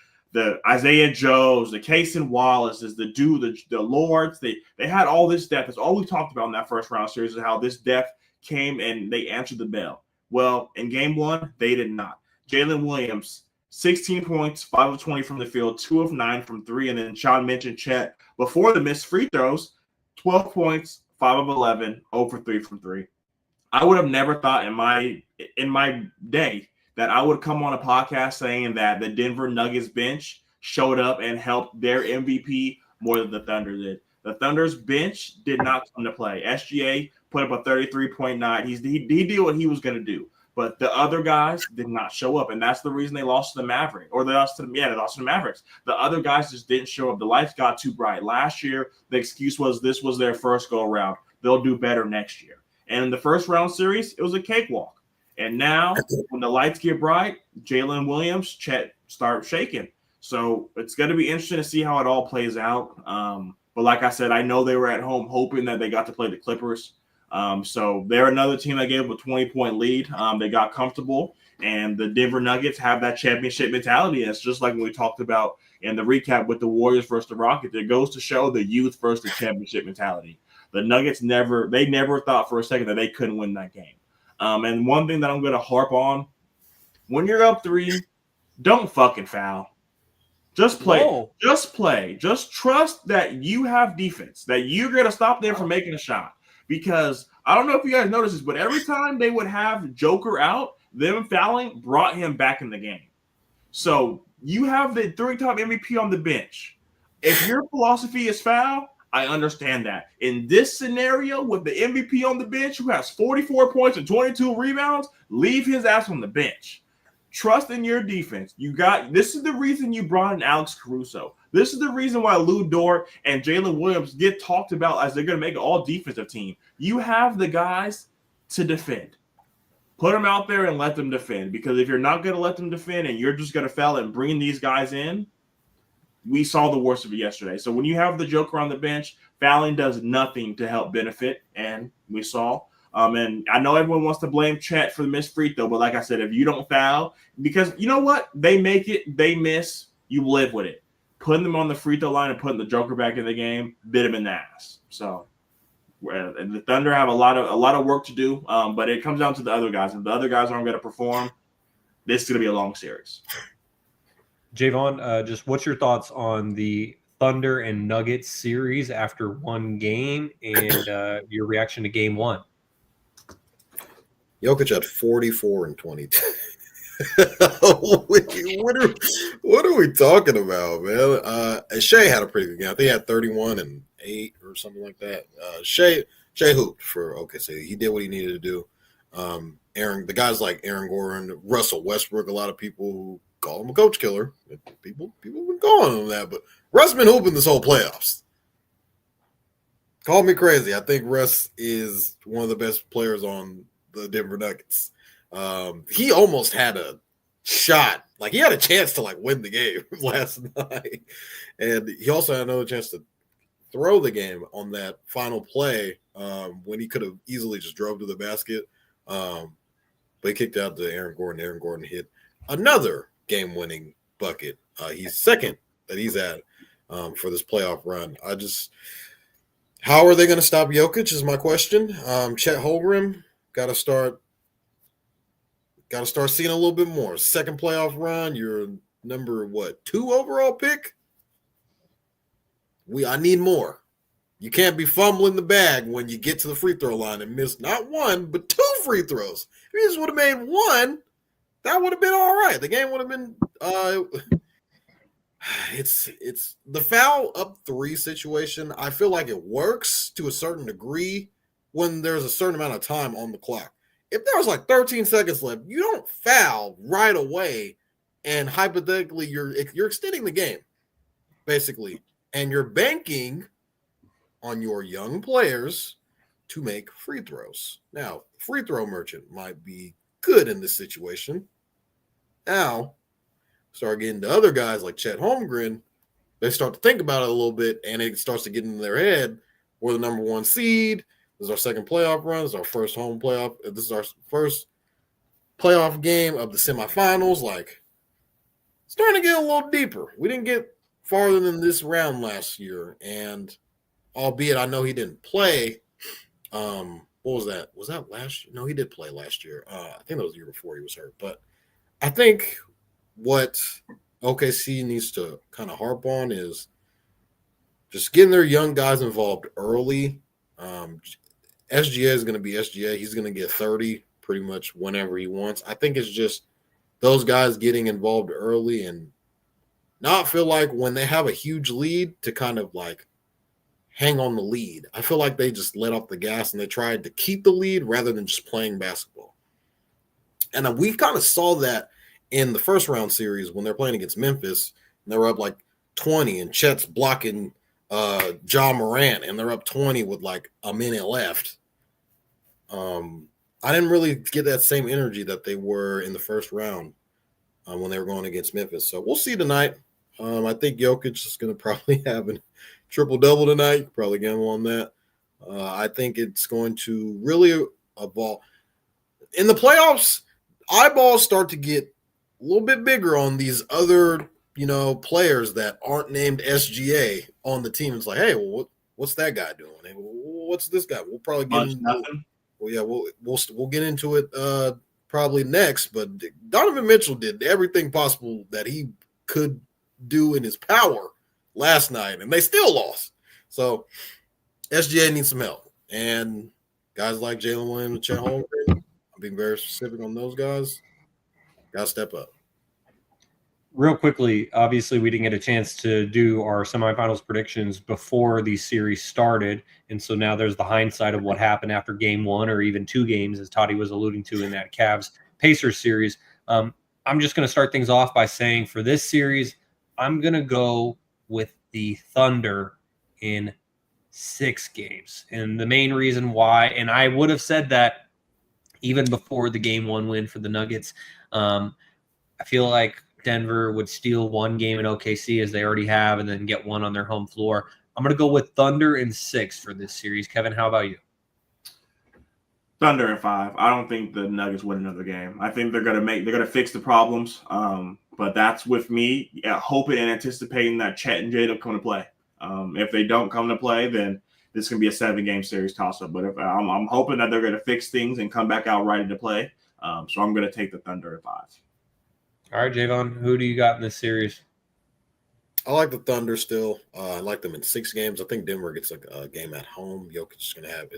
Isaiah Joes, the Cason Wallaces, the Lords. They had all this depth. That's all we talked about in that first round series, is how this depth came and they answered the bell. Well, in game 1, they did not. Jalen Williams, 16 points, 5 of 20 from the field, 2 of 9 from 3. And then Shaun mentioned Chet before the missed free throws, 12 points, 5 of 11, 0 for 3 from 3. I would have never thought in my day that I would come on a podcast saying that the Denver Nuggets bench showed up and helped their MVP more than the Thunder did. The Thunder's bench did not come to play. SGA put up a 33.9. He did what he was going to do. But the other guys did not show up, and that's the reason they lost to the Mavericks. They lost to the Mavericks. The other guys just didn't show up. The lights got too bright. Last year, the excuse was this was their first go-around. They'll do better next year. And in the first round series, it was a cakewalk. And now, when the lights get bright, Jalen Williams, Chet start shaking. So it's going to be interesting to see how it all plays out. But like I said, I know they were at home hoping that they got to play the Clippers. So they're another team that gave a 20-point lead. They got comfortable, and the Denver Nuggets have that championship mentality. And it's just like when we talked about in the recap with the Warriors versus the Rockets. It goes to show the youth versus the championship mentality. The Nuggets never thought for a second that they couldn't win that game. And one thing that I'm going to harp on, when you're up 3, don't fucking foul. Just play. Whoa. Just play. Just trust that you have defense, that you're going to stop them from making a shot. Because I don't know if you guys noticed this, but every time they would have Joker out, them fouling brought him back in the game. So you have the three-time MVP on the bench. If your philosophy is foul, I understand that. In this scenario, with the MVP on the bench who has 44 points and 22 rebounds, leave his ass on the bench. Trust in your defense. This is the reason you brought in Alex Caruso. This is the reason why Lou Dort and Jalen Williams get talked about as they're going to make an all-defensive team. You have the guys to defend. Put them out there and let them defend. Because if you're not going to let them defend and you're just going to foul and bring these guys in, we saw the worst of it yesterday. So when you have the Joker on the bench, fouling does nothing to help benefit, and we saw. And I know everyone wants to blame Chet for the missed free throw, but like I said, if you don't foul, because you know what? They make it, they miss, you live with it. Putting them on the free throw line and putting the Joker back in the game, bit him in the ass. So the Thunder have a lot of work to do, but it comes down to the other guys. If the other guys aren't going to perform, this is going to be a long series. Jaevon, just what's your thoughts on the Thunder and Nuggets series after one game and your reaction to game one? Jokic had 44 and 22. what are we talking about, man? Shea had a pretty good game. I think he had 31 and 8 or something like that. Shea hooped for OKC. He did what he needed to do. The guys like Aaron Gordon, Russell Westbrook, a lot of people who call him a coach killer. People have been calling him that, but Russ been hooping this whole playoffs. Call me crazy. I think Russ is one of the best players on the Denver Nuggets. He almost had a shot. Like, he had a chance to, win the game last night. And he also had another chance to throw the game on that final play when he could have easily just drove to the basket. But he kicked out to Aaron Gordon. Aaron Gordon hit another game-winning bucket. He's second that he's at for this playoff run. How are they going to stop Jokic is my question. Chet Holmgren got to start seeing a little bit more. Second playoff run, you're number 2 overall pick? I need more. You can't be fumbling the bag when you get to the free throw line and miss not one, but 2 free throws. If you just would have made one, that would have been all right. The game would have been it's the foul up 3 situation. I feel like it works to a certain degree when there's a certain amount of time on the clock. If there was 13 seconds left, you don't foul right away, and hypothetically you're extending the game, basically, and you're banking on your young players to make free throws. Now, free throw merchant might be good in this situation. Now, start getting to other guys like Chet Holmgren, they start to think about it a little bit, and it starts to get into their head. We're the number 1 seed. This is our second playoff run. This is our first home playoff. This is our first playoff game of the semifinals. It's starting to get a little deeper. We didn't get farther than this round last year, and albeit I know he didn't play. What was that? Was that last year? No, he did play last year. I think that was the year before he was hurt. But I think what OKC needs to kind of harp on is just getting their young guys involved early. SGA is going to be SGA. He's going to get 30 pretty much whenever he wants. I think it's just those guys getting involved early and not feel like when they have a huge lead to kind of hang on the lead. I feel like they just let off the gas and they tried to keep the lead rather than just playing basketball. And we kind of saw that in the first round series when they're playing against Memphis and they were up 20 and Chet's blocking Ja Morant and they're up 20 with a minute left. I didn't really get that same energy that they were in the first round when they were going against Memphis. So we'll see tonight. I think Jokic is going to probably have a triple-double tonight. You can probably gamble on that. I think it's going to really evolve. In the playoffs, eyeballs start to get a little bit bigger on these other players that aren't named SGA on the team. It's hey, well, what's that guy doing? Hey, what's this guy? We'll probably get into nothing. Well, yeah, we'll get into it probably next. But Donovan Mitchell did everything possible that he could do in his power last night, and they still lost. So SGA needs some help. And guys like Jalen Williams and Chet Holmgren, I'm being very specific on those guys, got to step up. Real quickly, obviously, we didn't get a chance to do our semifinals predictions before these series started. And so now there's the hindsight of what happened after game one or even two games, as Toddy was alluding to in that Cavs-Pacers series. I'm just going to start things off by saying for this series, I'm going to go with the Thunder in 6 games. And the main reason why, and I would have said that even before the game one win for the Nuggets, I feel like Denver would steal one game in OKC as they already have and then get one on their home floor. I'm going to go with Thunder in 6 for this series. Kevin, how about you? Thunder in 5. I don't think the Nuggets win another game. I think they're gonna fix the problems. But that's with me hoping and anticipating that Chet and Jada come to play. If they don't come to play, then this can be a 7-game series toss-up. But if I'm hoping that they're going to fix things and come back out ready to play. So I'm going to take the Thunder at 5. All right, Jaevon, who do you got in this series? I like the Thunder still. I like them in 6 games. I think Denver gets a game at home. Jokic is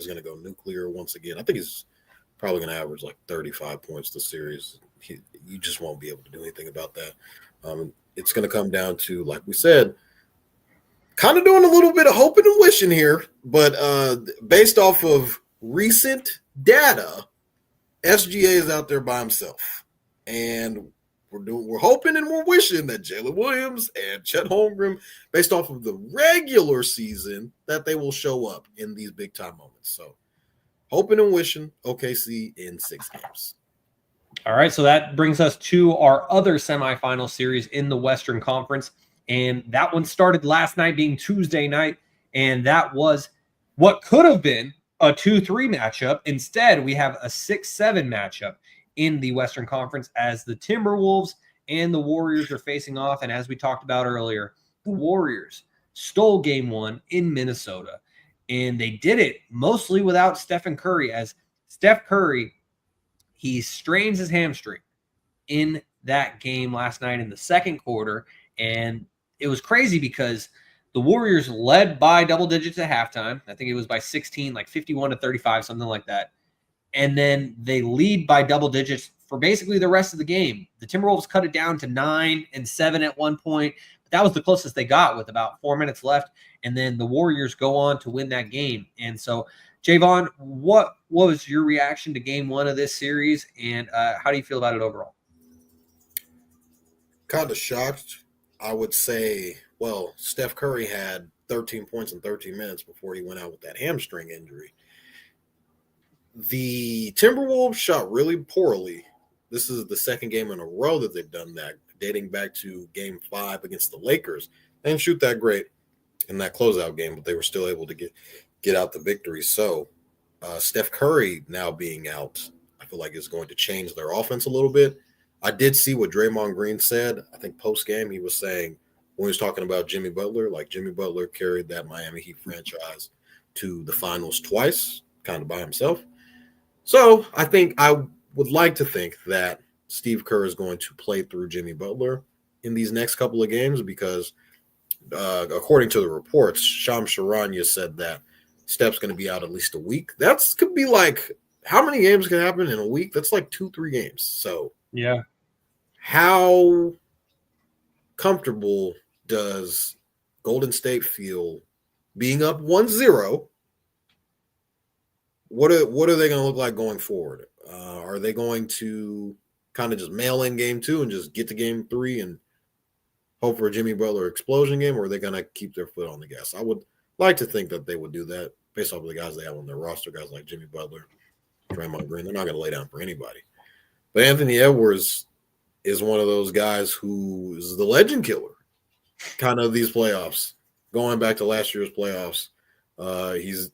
going to go nuclear once again. I think he's probably going to average like 35 points this series. You just won't be able to do anything about that. It's going to come down to, like we said, kind of doing a little bit of hoping and wishing here, but based off of recent data, SGA is out there by himself, and we're hoping and we're wishing that Jalen Williams and Chet Holmgren, based off of the regular season, that they will show up in these big time moments. So, hoping and wishing OKC in 6 games. All right, so that brings us to our other semifinal series in the Western Conference. And that one started last night, being Tuesday night, and that was what could have been a 2-3 matchup. Instead, we have a 6-7 matchup in the Western Conference as the Timberwolves and the Warriors are facing off. And as we talked about earlier, the Warriors stole game 1 in Minnesota, and they did it mostly without Stephen Curry, as Steph Curry, he strains his hamstring in that game last night in the second quarter. And it was crazy because the Warriors led by double digits at halftime. I think it was by 16, like 51-35, something like that. And then they lead by double digits for basically the rest of the game. The Timberwolves cut it down to 9 and 7 at one point. But that was the closest they got with about 4 minutes left. And then the Warriors go on to win that game. And so, Jaevon, what was your reaction to game 1 of this series? And how do you feel about it overall? Kind of shocked. I would say, well, Steph Curry had 13 points in 13 minutes before he went out with that hamstring injury. The Timberwolves shot really poorly. This is the second game in a row that they've done that, dating back to game 5 against the Lakers. They didn't shoot that great in that closeout game, but they were still able to get out the victory. So Steph Curry now being out, I feel like is going to change their offense a little bit. I did see what Draymond Green said. I think post-game he was saying, when he was talking about Jimmy Butler, like Jimmy Butler carried that Miami Heat franchise to the finals twice, kind of by himself. So I think I would like to think that Steve Kerr is going to play through Jimmy Butler in these next couple of games because according to the reports, Shams Charania said that Steph's going to be out at least a week. That's could be like, how many games can happen in a week? That's like 2-3 games. So yeah, how comfortable does Golden State feel being up 1-0? What are they going to look like going forward? Are they going to kind of just mail in game 2 and just get to game 3 and hope for a Jimmy Butler explosion game, or are they going to keep their foot on the gas? I would like to think that they would do that based off of the guys they have on their roster, guys like Jimmy Butler, Draymond Green. They're not going to lay down for anybody. But Anthony Edwards is one of those guys who is the legend killer kind of these playoffs. Going back to last year's playoffs, he's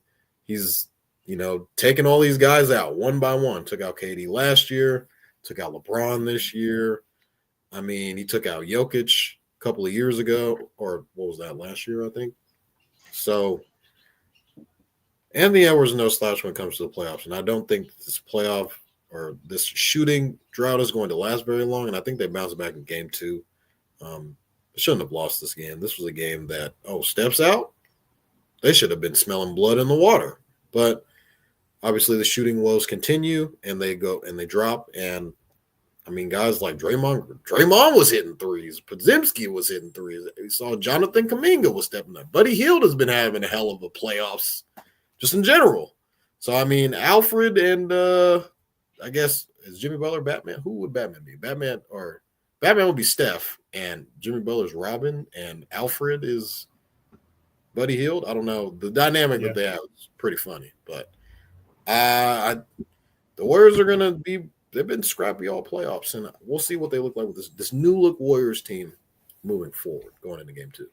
taking all these guys out one by one. Took out KD last year, took out LeBron this year. I mean, he took out Jokic a couple of years ago, or what was that, last year, I think? So Anthony Edwards is no slouch when it comes to the playoffs, and I don't think this playoff or this shooting drought is going to last very long, and I think they bounce back in game 2. shouldn't have lost this game. This was a game that, steps out. They should have been smelling blood in the water. But obviously the shooting woes continue, and they go and they drop. And, I mean, guys like Draymond was hitting threes. Podziemski was hitting threes. We saw Jonathan Kuminga was stepping up. Buddy Hield has been having a hell of a playoffs just in general. So, I mean, Alfred and I guess is Jimmy Butler Batman? Who would Batman be? Batman would be Steph, and Jimmy Butler's Robin, and Alfred is Buddy Hield. I don't know. The dynamic that they have is pretty funny. But the Warriors are going to be – they've been scrappy all playoffs, and we'll see what they look like with this new-look Warriors team moving forward, going into Game 2.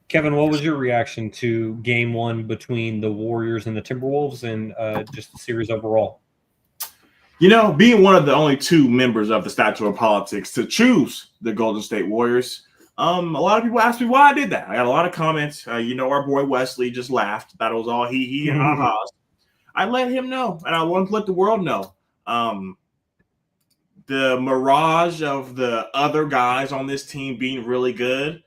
Kevin, what was your reaction to Game 1 between the Warriors and the Timberwolves and just the series overall? You know, being one of the only two members of the Statue of Politics to choose the Golden State Warriors, a lot of people asked me why I did that. I got a lot of comments. Our boy Wesley just laughed. That was all he and ha-has. I let him know, and I wanted to let the world know. The mirage of the other guys on this team being really good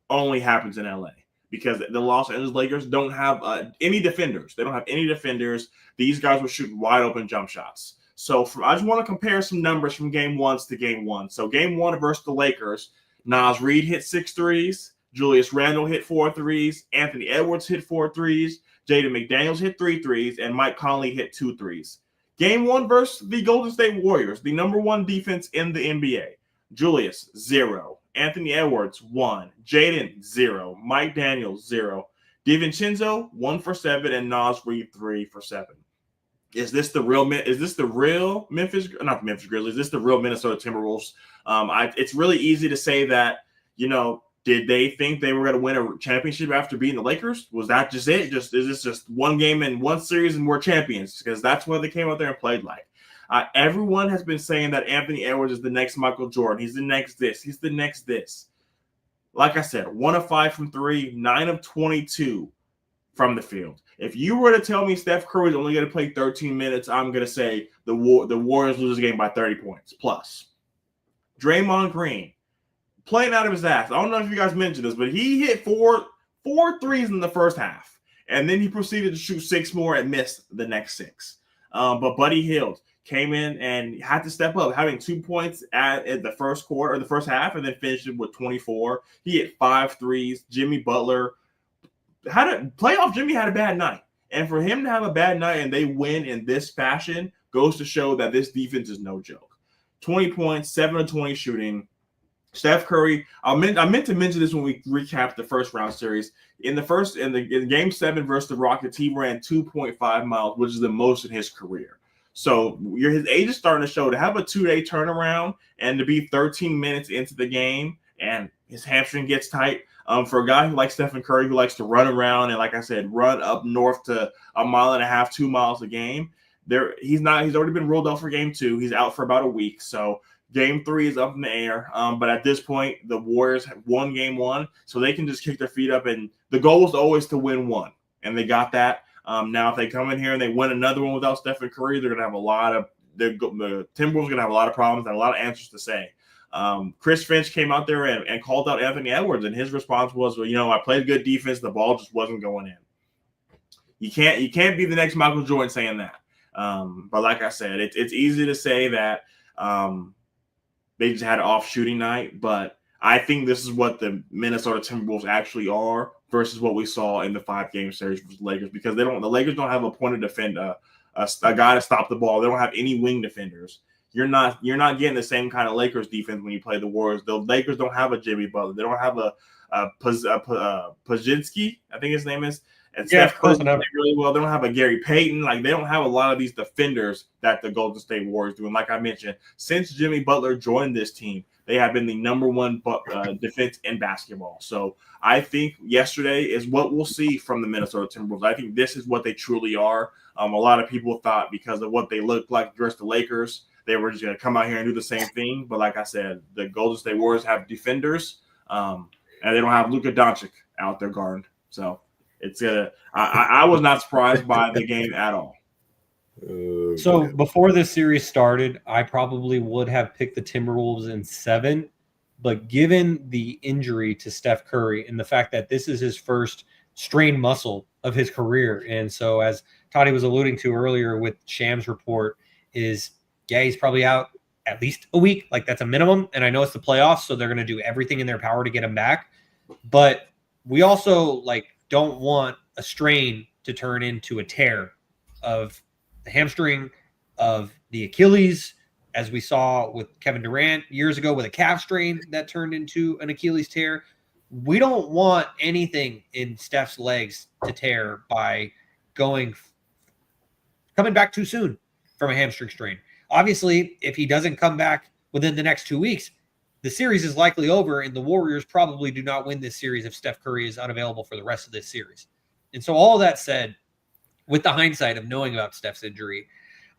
only happens in LA because the Los Angeles Lakers don't have any defenders. They don't have any defenders. These guys were shooting wide open jump shots. So I just want to compare some numbers from Game 1 to Game 1. So Game 1 versus the Lakers, Naz Reid hit 6 threes. Julius Randle hit 4 threes. Anthony Edwards hit 4 threes. Jaden McDaniels hit 3 threes. And Mike Conley hit 2 threes. Game 1 versus the Golden State Warriors, the number 1 defense in the NBA. Julius, 0. Anthony Edwards, 1. Jaden, 0. Mike Daniels, 0. DiVincenzo, 1 for 7. And Naz Reid, 3 for 7. Is this the real Memphis? Not the Memphis Grizzlies. Is this the real Minnesota Timberwolves? It's really easy to say that, did they think they were going to win a championship after beating the Lakers? Was that just it? Is this just one game and one series and we're champions? Because that's what they came out there and played like. Everyone has been saying that Anthony Edwards is the next Michael Jordan. He's the next this. He's the next this. Like I said, 1 of 5 from 3, 9 of 22 from the field. If you were to tell me Steph Curry is only going to play 13 minutes, I'm going to say the Warriors lose the game by 30 points plus. Draymond Green, playing out of his ass. I don't know if you guys mentioned this, but he hit four threes in the first half, and then he proceeded to shoot 6 more and missed the next 6. But Buddy Hield came in and had to step up, having 2 points at the first quarter or the first half, and then finished it with 24. He hit 5 threes. Jimmy Butler Jimmy had a bad night. And for him to have a bad night and they win in this fashion goes to show that this defense is no joke. 20 points, 7 of 20 shooting. Steph Curry, I meant to mention this when we recapped the first round series. In Game 7 versus the Rockets, he ran 2.5 miles, which is the most in his career. So his age is starting to show. To have a 2-day turnaround and to be 13 minutes into the game and his hamstring gets tight, for a guy who likes Stephen Curry, who likes to run around and, like I said, run up north to 1.5 miles, 2 miles a game, he's already been ruled out for Game 2. He's out for about a week. So Game 3 is up in the air. But at this point, the Warriors have won Game 1, so they can just kick their feet up. And the goal was always to win one, and they got that. Now, if they come in here and they win another one without Stephen Curry, they're going to have the Timberwolves are going to have a lot of problems and a lot of answers to say. Chris Finch came out there and called out Anthony Edwards, and his response was, well, I played good defense. The ball just wasn't going in. You can't be the next Michael Jordan saying that. But like I said, it's easy to say that they just had an off shooting night, but I think this is what the Minnesota Timberwolves actually are versus what we saw in the 5-game series with the Lakers, because the Lakers don't have a point to defend a guy to stop the ball. They don't have any wing defenders. You're not getting the same kind of Lakers defense when you play the Warriors. The Lakers don't have a Jimmy Butler. They don't have a Podziemski, I think his name is. And Steph Curry really well. They don't have a Gary Payton. Like, they don't have a lot of these defenders that the Golden State Warriors do. And like I mentioned, since Jimmy Butler joined this team, they have been the number 1 defense in basketball. So I think yesterday is what we'll see from the Minnesota Timberwolves. I think this is what they truly are. A lot of people thought because of what they looked like versus the Lakers, they were just going to come out here and do the same thing. But like I said, the Golden State Warriors have defenders, and they don't have Luka Doncic out there guarding. So I was not surprised by the game at all. So before this series started, I probably would have picked the Timberwolves in 7, But given the injury to Steph Curry and the fact that this is his first strained muscle of his career, and so as Toddy was alluding to earlier with Sham's report, is he's probably out at least a week. Like, that's a minimum. And I know it's the playoffs, so they're going to do everything in their power to get him back. But we also don't want a strain to turn into a tear of the hamstring, of the Achilles, as we saw with Kevin Durant years ago with a calf strain that turned into an Achilles tear. We don't want anything in Steph's legs to tear by coming back too soon from a hamstring strain. Obviously, if he doesn't come back within the next 2 weeks, the series is likely over, and the Warriors probably do not win this series if Steph Curry is unavailable for the rest of this series. And so all that said, with the hindsight of knowing about Steph's injury,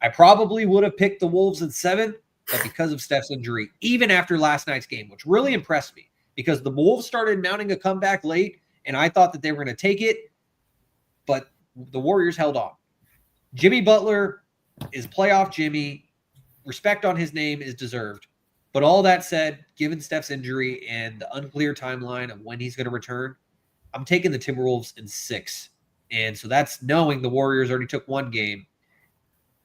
I probably would have picked the Wolves in 7, but because of Steph's injury, even after last night's game, which really impressed me, because the Wolves started mounting a comeback late, and I thought that they were going to take it, but the Warriors held on. Jimmy Butler is playoff Jimmy. Respect on his name is deserved. But all that said, given Steph's injury and the unclear timeline of when he's going to return, I'm taking the Timberwolves in 6. And so that's knowing the Warriors already took 1 game.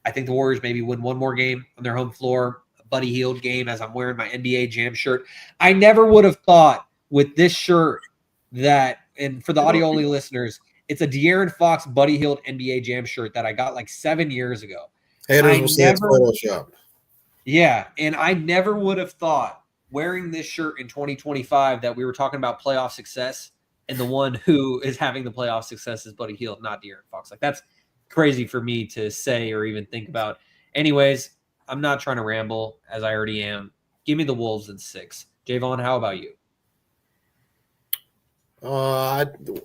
I think the Warriors maybe win 1 more game on their home floor, a Buddy Hield game, as I'm wearing my NBA Jam shirt. I never would have thought with this shirt that, and for the audio-only listeners, it's a De'Aaron Fox Buddy Hield NBA Jam shirt that I got 7 years ago. Haters will say it's Photoshop. Yeah, and I never would have thought wearing this shirt in 2025 that we were talking about playoff success, and the one who is having the playoff success is Buddy Hield, not De'Aaron Fox. That's crazy for me to say or even think about. Anyways, I'm not trying to ramble, as I already am. Give me the Wolves in 6. Jaevon, how about you? I think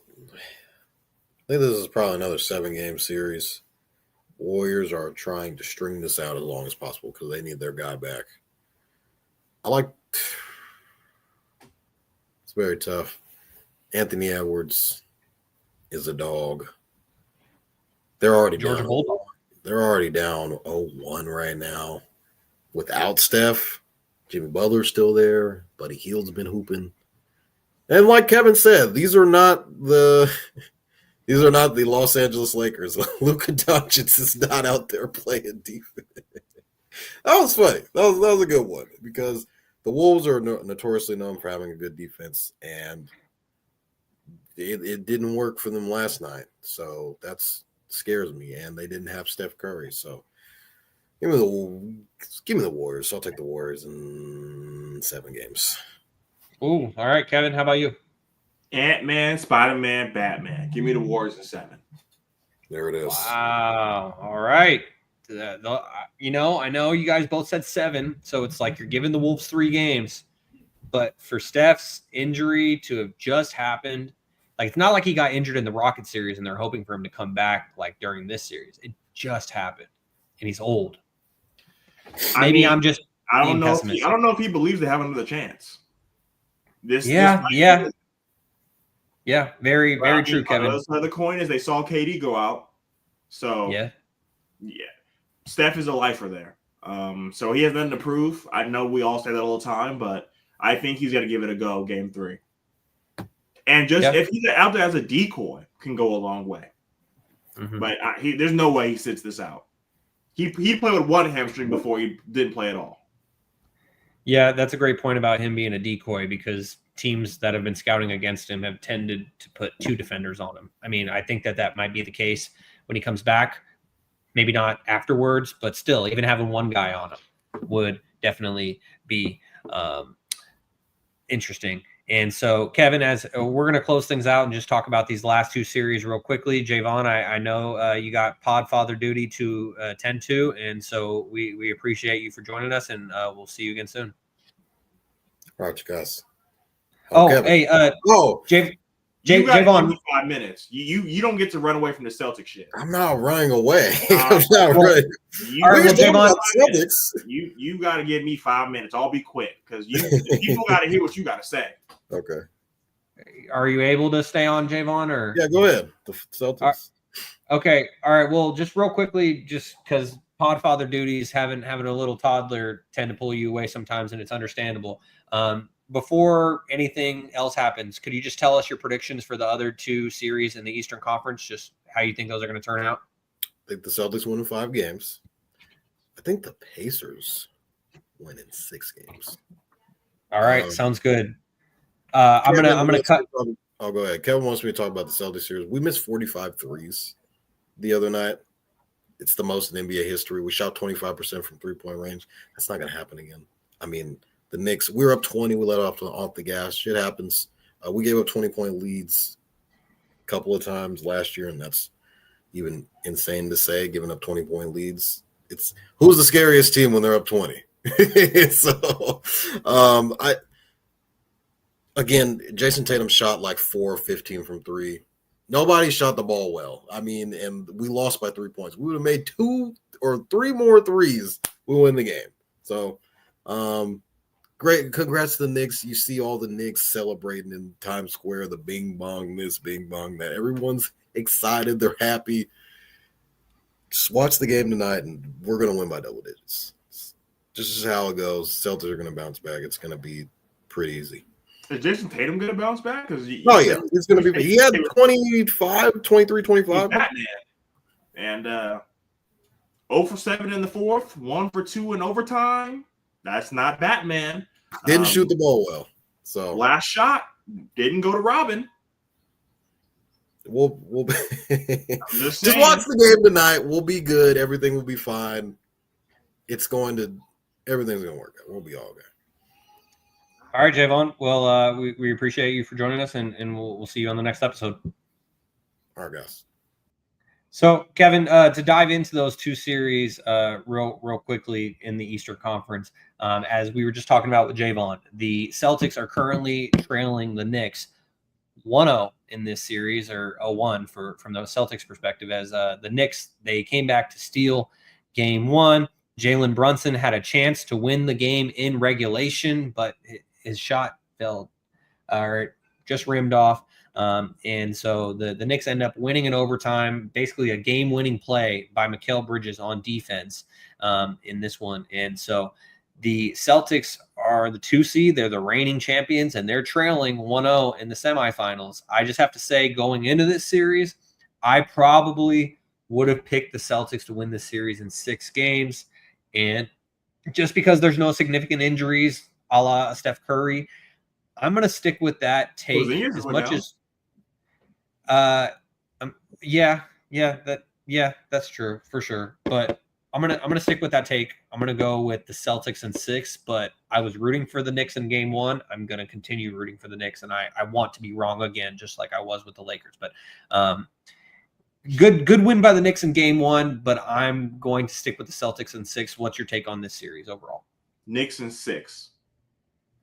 this is probably another 7-game series. Warriors are trying to string this out as long as possible because they need their guy back. It's very tough. Anthony Edwards is a dog. They're already Georgia down. Bulldog. They're already down 0-1 right now. Without Steph, Jimmy Butler's still there. Buddy Hield's been hooping. And like Kevin said, these are not the Los Angeles Lakers. Luka Doncic is not out there playing defense. That was funny. That was a good one because the Wolves are notoriously known for having a good defense, and it didn't work for them last night. So that scares me, and they didn't have Steph Curry. So give me the Warriors. I'll take the Warriors in 7 games. Ooh, all right, Kevin, how about you? Ant-Man, Spider-Man, Batman. Give me the Warriors in 7. There it is. Wow. All right. I know you guys both said 7, so it's like you're giving the Wolves 3 games. But for Steph's injury to have just happened, it's not like he got injured in the Rocket series and they're hoping for him to come back during this series. It just happened, and he's old. I don't know if he believes they have another chance. Yeah, very, very true, Kevin. The other side of the coin is they saw KD go out. So, yeah. Steph is a lifer there. So he has nothing to prove. I know we all say that all the time, but I think he's got to give it a go game 3. And if he's out there as a decoy, can go a long way. Mm-hmm. But there's no way he sits this out. He played with 1 hamstring before he didn't play at all. Yeah, that's a great point about him being a decoy because teams that have been scouting against him have tended to put 2 defenders on him. I mean, I think that might be the case when he comes back. Maybe not afterwards, but still, even having 1 guy on him would definitely be interesting. And so, Kevin, as we're going to close things out and just talk about these last 2 series real quickly. Jaevon, I know you got Podfather duty to attend to, and so we appreciate you for joining us, and we'll see you again soon. All right, you guys. Jaevon, you got 5 minutes. You don't get to run away from the Celtics shit. I'm not running away. I'm not running. You got to give me 5 minutes. I'll be quick because people got to hear what you got to say. Okay. Are you able to stay on, Jaevon? Or yeah, go ahead. The Celtics. Okay. All right. Well, just real quickly, just because Podfather duties, having a little toddler tend to pull you away sometimes, and it's understandable. before anything else happens, could you just tell us your predictions for the other two series in the Eastern Conference, just how you think those are going to turn out? I think the Celtics win in 5 games. I think the Pacers win in 6 games. All right, sounds good. I'm gonna cut. I'll go ahead. Kevin wants me to talk about the Celtics series. We missed 45 threes the other night. It's the most in NBA history. We shot 25% from 3-point range. That's not going to happen again. I mean, the Knicks, we were up 20. We let off the gas. Shit happens. We gave up 20-point leads a couple of times last year, and that's even insane to say, giving up 20-point leads. It's who's the scariest team when they're up 20? So, again, Jason Tatum shot like 4 of 15 from 3. Nobody shot the ball well. I mean, and we lost by 3 points. We would have made 2 or 3 more threes. We win the game. So, great. Congrats to the Knicks. You see all the Knicks celebrating in Times Square, the bing bong this, bing bong that. Everyone's excited. They're happy. Just watch the game tonight, and we're going to win by double digits. Just how it goes. Celtics are going to bounce back. It's going to be pretty easy. Is Jason Tatum going to bounce back? He's going to be. He had 25, 23, 25. Batman. And 0 for 7 in the fourth, 1 for 2 in overtime. That's not Batman. Didn't shoot the ball well. So last shot didn't go to Robin. We'll just watch the game tonight. We'll be good. Everything will be fine. Everything's going to work out. We'll be all good. All right, Jaevon. Well, we appreciate you for joining us, and we'll see you on the next episode. All right, guys. So, Kevin, to dive into those two series real quickly in the Eastern Conference, as we were just talking about with Jaevon, the Celtics are currently trailing the Knicks 1-0 in this series, or 0-1 from the Celtics perspective, as the Knicks, they came back to steal game 1. Jalen Brunson had a chance to win the game in regulation, but his shot fell or just rimmed off. And so the Knicks end up winning in overtime, basically a game-winning play by Mikal Bridges on defense in this one. And so the Celtics are the 2 seed. They're the reigning champions, and they're trailing 1-0 in the semifinals. I just have to say, going into this series, I probably would have picked the Celtics to win this series in 6 games. And just because there's no significant injuries a la Steph Curry, I'm going to stick with that take as much as that's true for sure. But I'm gonna stick with that take. I'm gonna go with the Celtics in 6, but I was rooting for the Knicks in game 1. I'm gonna continue rooting for the Knicks, and I want to be wrong again, just like I was with the Lakers. But good win by the Knicks in game 1, but I'm going to stick with the Celtics in 6. What's your take on this series overall? Knicks in 6.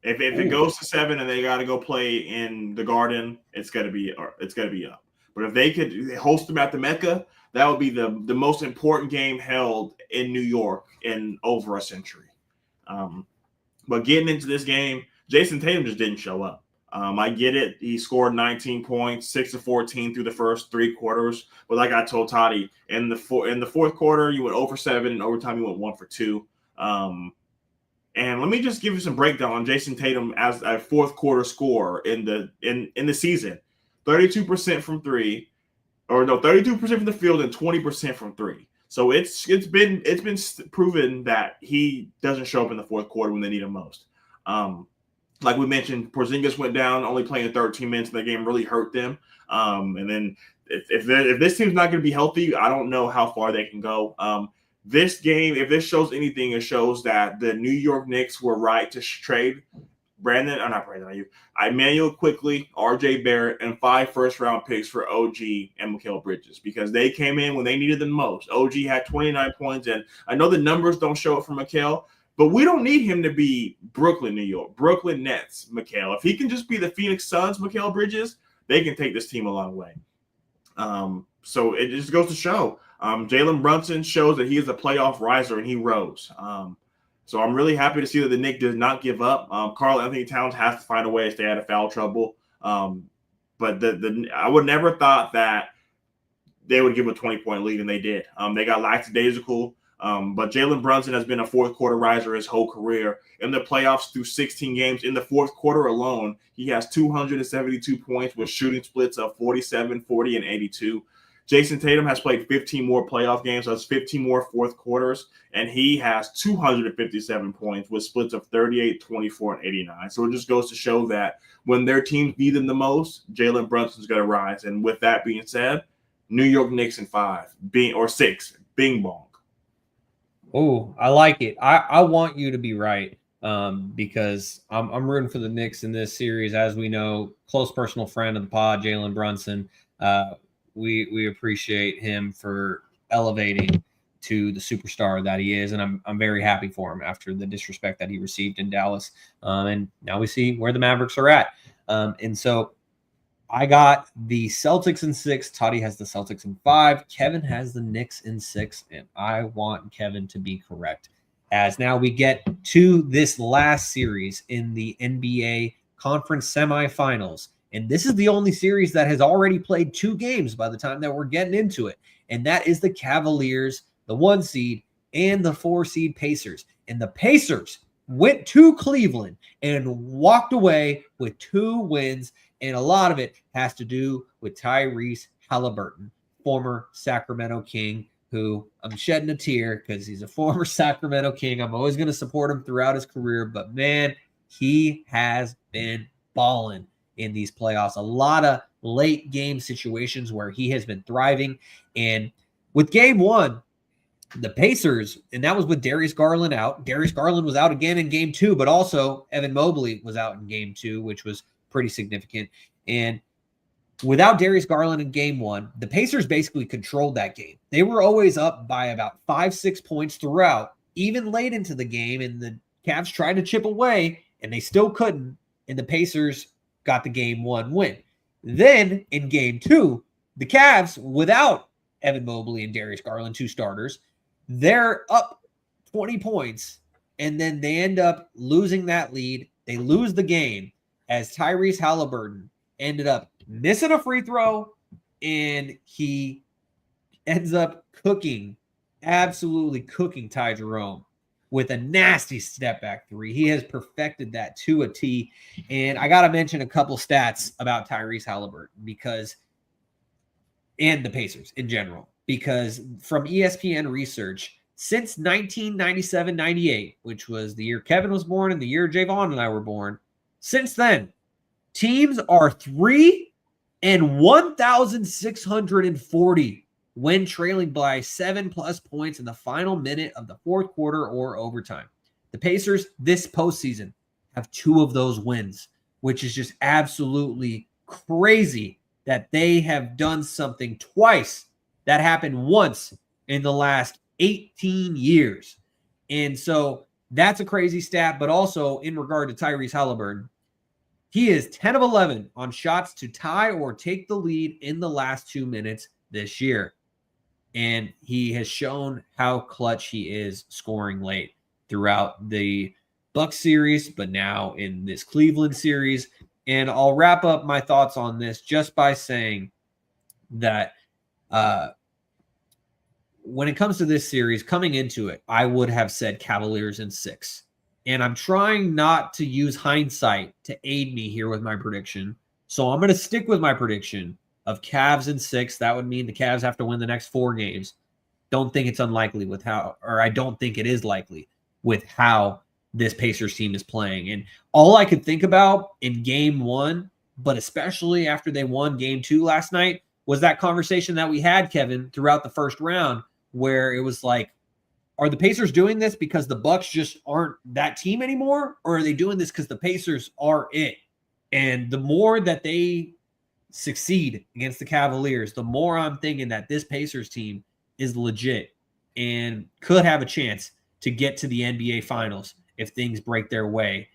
If it goes to 7 and they got to go play in the Garden, it's gonna be up. But if they could host them at the Mecca, that would be the most important game held in New York in over a century. But getting into this game, Jason Tatum just didn't show up. I get it. He scored 19 points, 6 of 14 through the first 3 quarters. But like I told Toddy, in the fourth quarter, you went 0 for 7. In overtime, you went 1 for 2. And let me just give you some breakdown on Jason Tatum as a fourth quarter scorer in the season. 32% from 3, 32% from the field and 20% from 3. So it's been proven that he doesn't show up in the fourth quarter when they need him most. Like we mentioned, Porzingis went down, only playing 13 minutes, and the game really hurt them. And then if this team's not going to be healthy, I don't know how far they can go. This game, if this shows anything, it shows that the New York Knicks were right to trade Immanuel Quickley, RJ Barrett, and 5 first-round picks for OG and Mikal Bridges, because they came in when they needed them most. OG had 29 points, and I know the numbers don't show it for Mikal, but we don't need him to be Brooklyn, New York, Brooklyn Nets, Mikal. If he can just be the Phoenix Suns, Mikal Bridges, they can take this team a long way. So it just goes to show. Jalen Brunson shows that he is a playoff riser, and he rose. So I'm really happy to see that the Knicks did not give up. Karl Anthony Towns has to find a way to stay out of foul trouble. But I would never thought that they would give a 20-point lead, and they did. They got lackadaisical. But Jalen Brunson has been a fourth quarter riser his whole career. In the playoffs through 16 games, in the fourth quarter alone, he has 272 points with shooting splits of 47, 40, and 82. Jason Tatum has played 15 more playoff games, so that's 15 more fourth quarters, and he has 257 points with splits of 38, 24, and 89. So it just goes to show that when their teams need them the most, Jalen Brunson's going to rise. And with that being said, New York Knicks in 5, or 6, bing bong. Oh, I like it. I want you to be right because I'm rooting for the Knicks in this series. As we know, close personal friend of the pod, Jalen Brunson. We appreciate him for elevating to the superstar that he is, and I'm very happy for him after the disrespect that he received in Dallas. And now we see where the Mavericks are at. And so I got the Celtics in 6. Toddy has the Celtics in 5. Kevin has the Knicks in 6, and I want Kevin to be correct. As now we get to this last series in the NBA Conference semifinals. And this is the only series that has already played 2 games by the time that we're getting into it. And that is the Cavaliers, the 1 seed, and the 4 seed Pacers. And the Pacers went to Cleveland and walked away with 2 wins. And a lot of it has to do with Tyrese Halliburton, former Sacramento King, who I'm shedding a tear because he's a former Sacramento King. I'm always going to support him throughout his career. But, man, he has been balling in these playoffs. A lot of late game situations where he has been thriving. And with game 1, the Pacers, and that was with Darius Garland out. Darius Garland was out again in game 2, but also Evan Mobley was out in game 2, which was pretty significant. And without Darius Garland in game 1, the Pacers basically controlled that game. They were always up by about 5-6 points throughout, even late into the game, and the Cavs tried to chip away, and they still couldn't, and the Pacers got the game 1 win. Then in game 2, the Cavs, without Evan Mobley and Darius Garland, 2 starters, they're up 20 points, and then they end up losing that lead. They lose the game as Tyrese Halliburton ended up missing a free throw, and he ends up absolutely cooking Ty Jerome with a nasty step back 3. He has perfected that to a T. And I got to mention a couple stats about Tyrese Halliburton and the Pacers in general, because from ESPN research, since 1997-98, which was the year Kevin was born and the year Jaevon and I were born, since then, teams are 3 and 1,640 when trailing by 7+ points in the final minute of the fourth quarter or overtime. The Pacers this postseason have 2 of those wins, which is just absolutely crazy that they have done something twice that happened once in the last 18 years. And so that's a crazy stat, but also in regard to Tyrese Halliburton, he is 10 of 11 on shots to tie or take the lead in the last 2 minutes this year. And he has shown how clutch he is scoring late throughout the Bucks series, but now in this Cleveland series. And I'll wrap up my thoughts on this just by saying that when it comes to this series, coming into it, I would have said Cavaliers in 6. And I'm trying not to use hindsight to aid me here with my prediction. So I'm going to stick with my prediction of Cavs in 6. That would mean the Cavs have to win the next 4 games. Don't think it's unlikely I don't think it is likely with how this Pacers team is playing. And all I could think about in game 1, but especially after they won game 2 last night, was that conversation that we had, Kevin, throughout the first round, where it was like, are the Pacers doing this because the Bucks just aren't that team anymore? Or are they doing this because the Pacers are it? And the more that they succeed against the Cavaliers, the more I'm thinking that this Pacers team is legit and could have a chance to get to the NBA Finals if things break their way.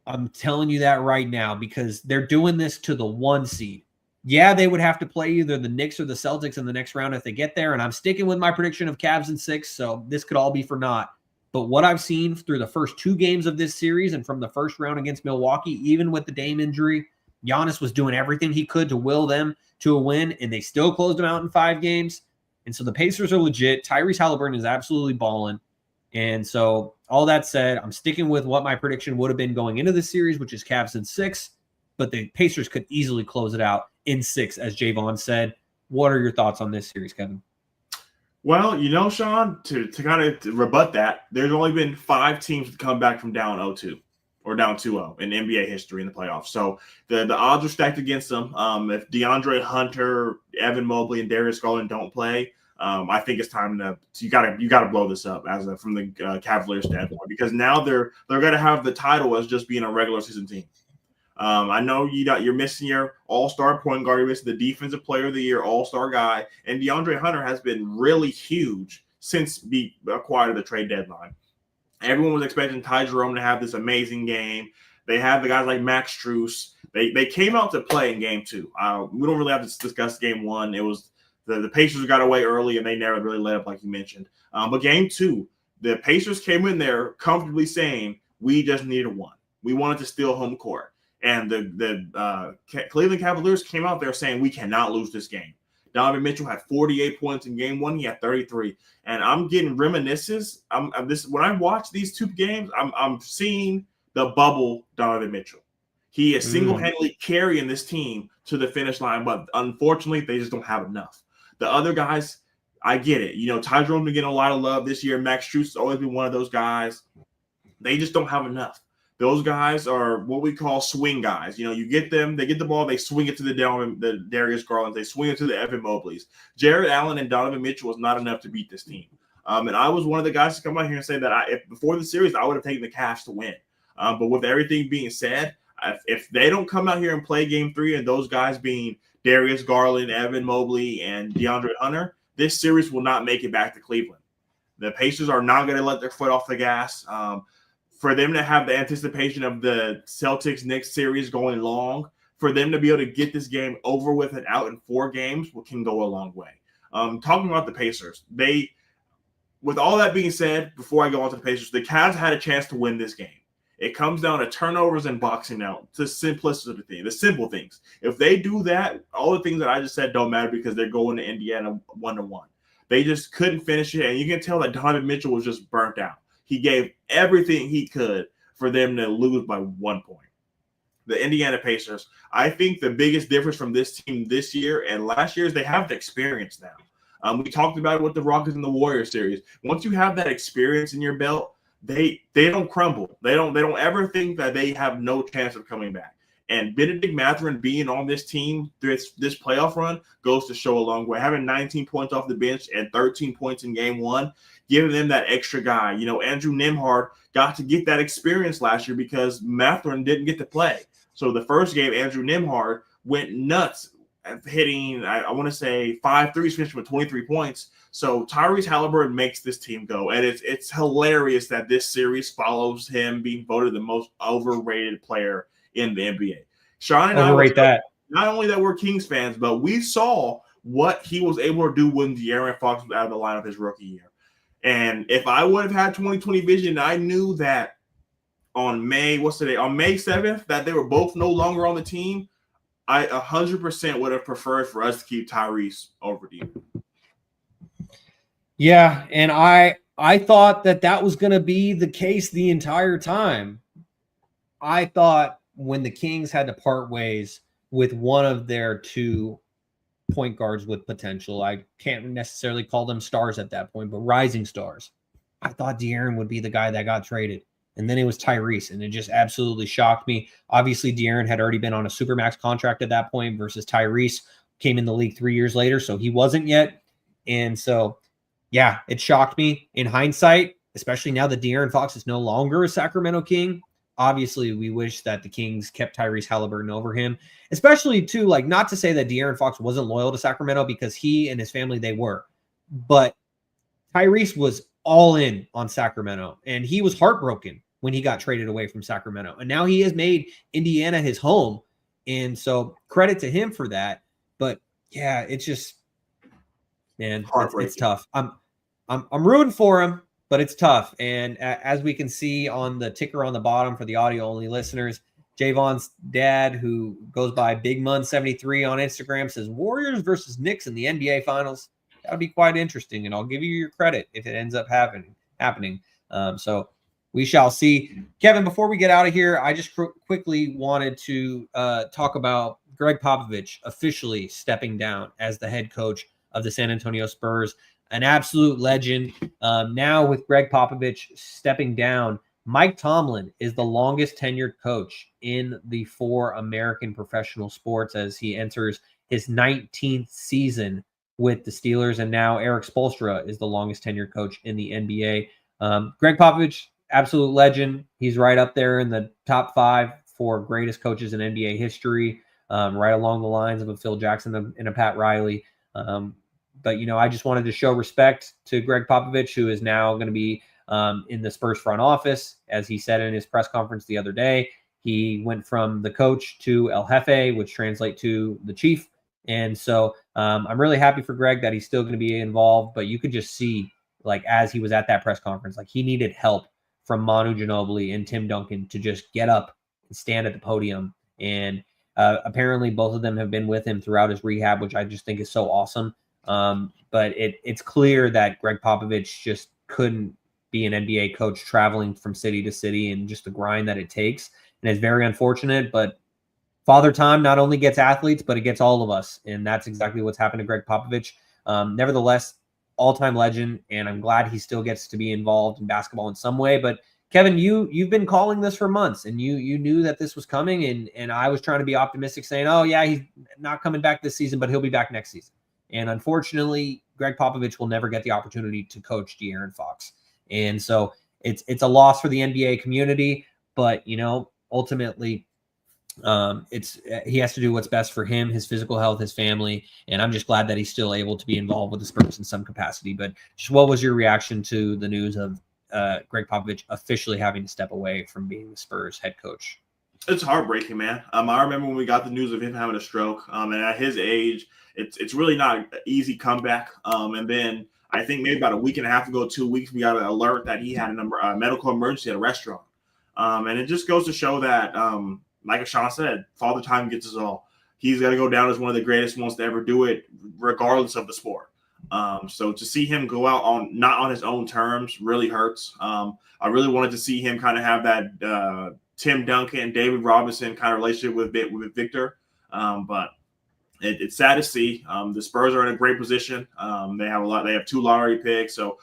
I'm telling you that right now because they're doing this to the 1 seed. Yeah, they would have to play either the Knicks or the Celtics in the next round if they get there, and I'm sticking with my prediction of Cavs in 6, so this could all be for naught. But what I've seen through the first 2 games of this series and from the first round against Milwaukee, even with the Dame injury, Giannis was doing everything he could to will them to a win, and they still closed them out in 5 games. And so the Pacers are legit. Tyrese Halliburton is absolutely balling. And so all that said, I'm sticking with what my prediction would have been going into this series, which is Cavs in 6. But the Pacers could easily close it out in 6, as Jaevon said. What are your thoughts on this series, Kevin? Well, Shaun, to kind of rebut that, there's only been 5 teams to come back from down 0-2 or down 2-0 in NBA history in the playoffs. So the odds are stacked against them. If DeAndre Hunter, Evan Mobley, and Darius Garland don't play, I think it's time to you gotta blow this up from the Cavaliers standpoint, because now they're gonna have the title as just being a regular season team. I know you're missing your all-star point guard, you're missing the defensive player of the year, all-star guy, and DeAndre Hunter has been really huge since be acquired at the trade deadline. Everyone was expecting Ty Jerome to have this amazing game. They have the guys like Max Strus. They came out to play in game 2. We don't really have to discuss game 1. It was the Pacers got away early and they never really let up, like you mentioned. But game 2, the Pacers came in there comfortably saying, we just needed 1. We wanted to steal home court. And the Cleveland Cavaliers came out there saying, we cannot lose this game. Donovan Mitchell had 48 points in game 1. He had 33. And I'm getting reminiscences. When I watch these 2 games, I'm seeing the bubble Donovan Mitchell. He is single-handedly carrying this team to the finish line, but unfortunately, they just don't have enough. The other guys, I get it. Ty Jerome's been getting a lot of love this year. Max Strus has always been one of those guys. They just don't have enough. Those guys are what we call swing guys. You get them, they get the ball, they swing it to the Darius Garland, they swing it to the Evan Mobleys. Jared Allen and Donovan Mitchell was not enough to beat this team. And I was one of the guys to come out here and say that before the series, I would have taken the Cavs to win. But with everything being said, if they don't come out here and play game 3, and those guys being Darius Garland, Evan Mobley, and DeAndre Hunter, this series will not make it back to Cleveland. The Pacers are not going to let their foot off the gas. For them to have the anticipation of the Celtics-Knicks series going long, for them to be able to get this game over with and out in 4 games can go a long way. Talking about the Pacers, with all that being said, before I go on to the Pacers, the Cavs had a chance to win this game. It comes down to turnovers and boxing out, to simplicity, the simple things. If they do that, all the things that I just said don't matter because they're going to Indiana 1-1. They just couldn't finish it, and you can tell that Donovan Mitchell was just burnt out. He gave everything he could for them to lose by 1 point. The Indiana Pacers, I think the biggest difference from this team this year and last year is they have the experience now. We talked about it with the Rockets and the Warriors series. Once you have that experience in your belt, they don't crumble. They don't ever think that they have no chance of coming back. And Benedict Mathurin being on this team this playoff run goes to show a long way. Having 19 points off the bench and 13 points in game 1, giving them that extra guy. Andrew Nembhard got to get that experience last year because Mathurin didn't get to play. So the first game, Andrew Nembhard went nuts, hitting, I want to say, 5 threes, finishing with 23 points. So Tyrese Halliburton makes this team go. And it's hilarious that this series follows him being voted the most overrated player in the NBA. Shaun and Overrate that. Not only that we're Kings fans, but we saw what he was able to do when De'Aaron Fox was out of the lineup his rookie year. And if I would have had 2020 vision, I knew that on May 7th, that they were both no longer on the team, I 100% would have preferred for us to keep Tyrese over you. Yeah, and I thought that was going to be the case the entire time. I thought when the Kings had to part ways with one of their 2 point guards with potential, I can't necessarily call them stars at that point, but rising stars, I thought De'Aaron would be the guy that got traded. And then it was Tyrese, and it just absolutely shocked me. Obviously, De'Aaron had already been on a Supermax contract at that point versus Tyrese came in the league 3 years later, so he wasn't yet. And so, yeah, it shocked me in hindsight, especially now that De'Aaron Fox is no longer a Sacramento King. Obviously, we wish that the Kings kept Tyrese Halliburton over him, especially too, not to say that De'Aaron Fox wasn't loyal to Sacramento, because he and his family, they were. But Tyrese was all in on Sacramento, and he was heartbroken when he got traded away from Sacramento. And now he has made Indiana his home. And so credit to him for that. But yeah, it's just, man, it's tough. I'm rooting for him, but it's tough. And as we can see on the ticker on the bottom for the audio only listeners, Jaevon's dad, who goes by Big Mun 73 on Instagram, says Warriors versus Knicks in the NBA Finals. that would be quite interesting, and I'll give you your credit if it ends up happening. So we shall see. Kevin, before we get out of here, I just quickly wanted to talk about Greg Popovich officially stepping down as the head coach of the San Antonio Spurs. An absolute legend. Now with Greg Popovich stepping down, Mike Tomlin is the longest tenured coach in the 4 American professional sports as he enters his 19th season with the Steelers. And now Eric Spoelstra is the longest tenured coach in the NBA. Greg Popovich, absolute legend. He's right up there in the top 5 for greatest coaches in NBA history, right along the lines of a Phil Jackson and a Pat Riley. But, I just wanted to show respect to Greg Popovich, who is now going to be in the Spurs front office. As he said in his press conference the other day, he went from the coach to El Jefe, which translates to the chief. And so I'm really happy for Greg that he's still going to be involved. But you could just see, as he was at that press conference, he needed help from Manu Ginobili and Tim Duncan to just get up and stand at the podium. And apparently both of them have been with him throughout his rehab, which I just think is so awesome. But it's clear that Greg Popovich just couldn't be an NBA coach traveling from city to city and just the grind that it takes. And it's very unfortunate, but Father Time not only gets athletes, but it gets all of us. And that's exactly what's happened to Greg Popovich. Nevertheless, all-time legend, and I'm glad he still gets to be involved in basketball in some way. But Kevin, you've been calling this for months, and you knew that this was coming, and I was trying to be optimistic, saying, oh yeah, he's not coming back this season, but he'll be back next season. And unfortunately, Greg Popovich will never get the opportunity to coach De'Aaron Fox. And so it's a loss for the NBA community, but ultimately he has to do what's best for him, his physical health, his family. And I'm just glad that he's still able to be involved with the Spurs in some capacity. But just what was your reaction to the news of Greg Popovich officially having to step away from being the Spurs head coach? It's heartbreaking, man. I remember when we got the news of him having a stroke, and at his age, it's really not an easy comeback. And then I think maybe about a week and a half ago, 2 weeks, we got an alert that he had a medical emergency at a restaurant. And it just goes to show that, like Shaun said, Father Time gets us all. He's got to go down as one of the greatest ones to ever do it, regardless of the sport. So to see him go out not on his own terms really hurts. I really wanted to see him kind of have that Tim Duncan and David Robinson kind of relationship with Victor. But it's sad to see. The Spurs are in a great position. They have 2 lottery picks. So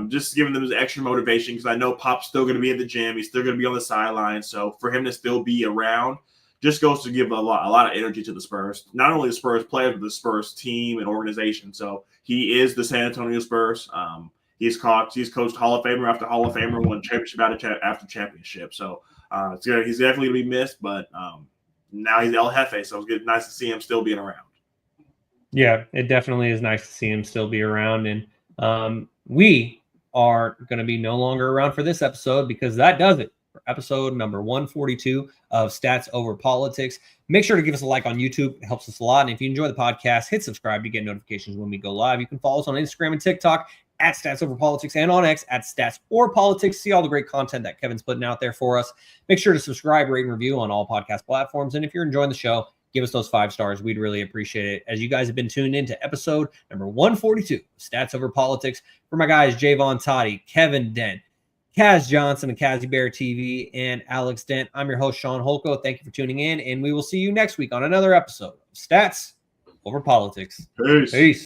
just giving them extra motivation, because I know Pop's still going to be at the gym. He's still going to be on the sidelines. So for him to still be around just goes to give a lot of energy to the Spurs. Not only the Spurs players, but the Spurs team and organization. So he is the San Antonio Spurs. He's coached Hall of Famer after Hall of Famer, won championship after championship. So he's definitely going to be missed, but now he's El Jefe, so it's nice to see him still being around. Yeah, it definitely is nice to see him still be around. And we are going to be no longer around for this episode, because that does it for episode number 142 of Stats Over Politics. Make sure to give us a like on YouTube. It helps us a lot. And if you enjoy the podcast, hit subscribe to get notifications when we go live. You can follow us on Instagram and TikTok at Stats Over Politics, and on X at Stats or Politics. See all the great content that Kevin's putting out there for us. Make sure to subscribe, rate, and review on all podcast platforms. And if you're enjoying the show, give us those 5 stars. We'd really appreciate it. As you guys have been tuned in to episode number 142, Stats Over Politics, for my guys, Jaevon Toddy, Kevin Dent, Kaz Johnson of Kazzy Bear TV, and Alex Dent. I'm your host, Shaun Holko. Thank you for tuning in, and we will see you next week on another episode of Stats Over Politics. Peace.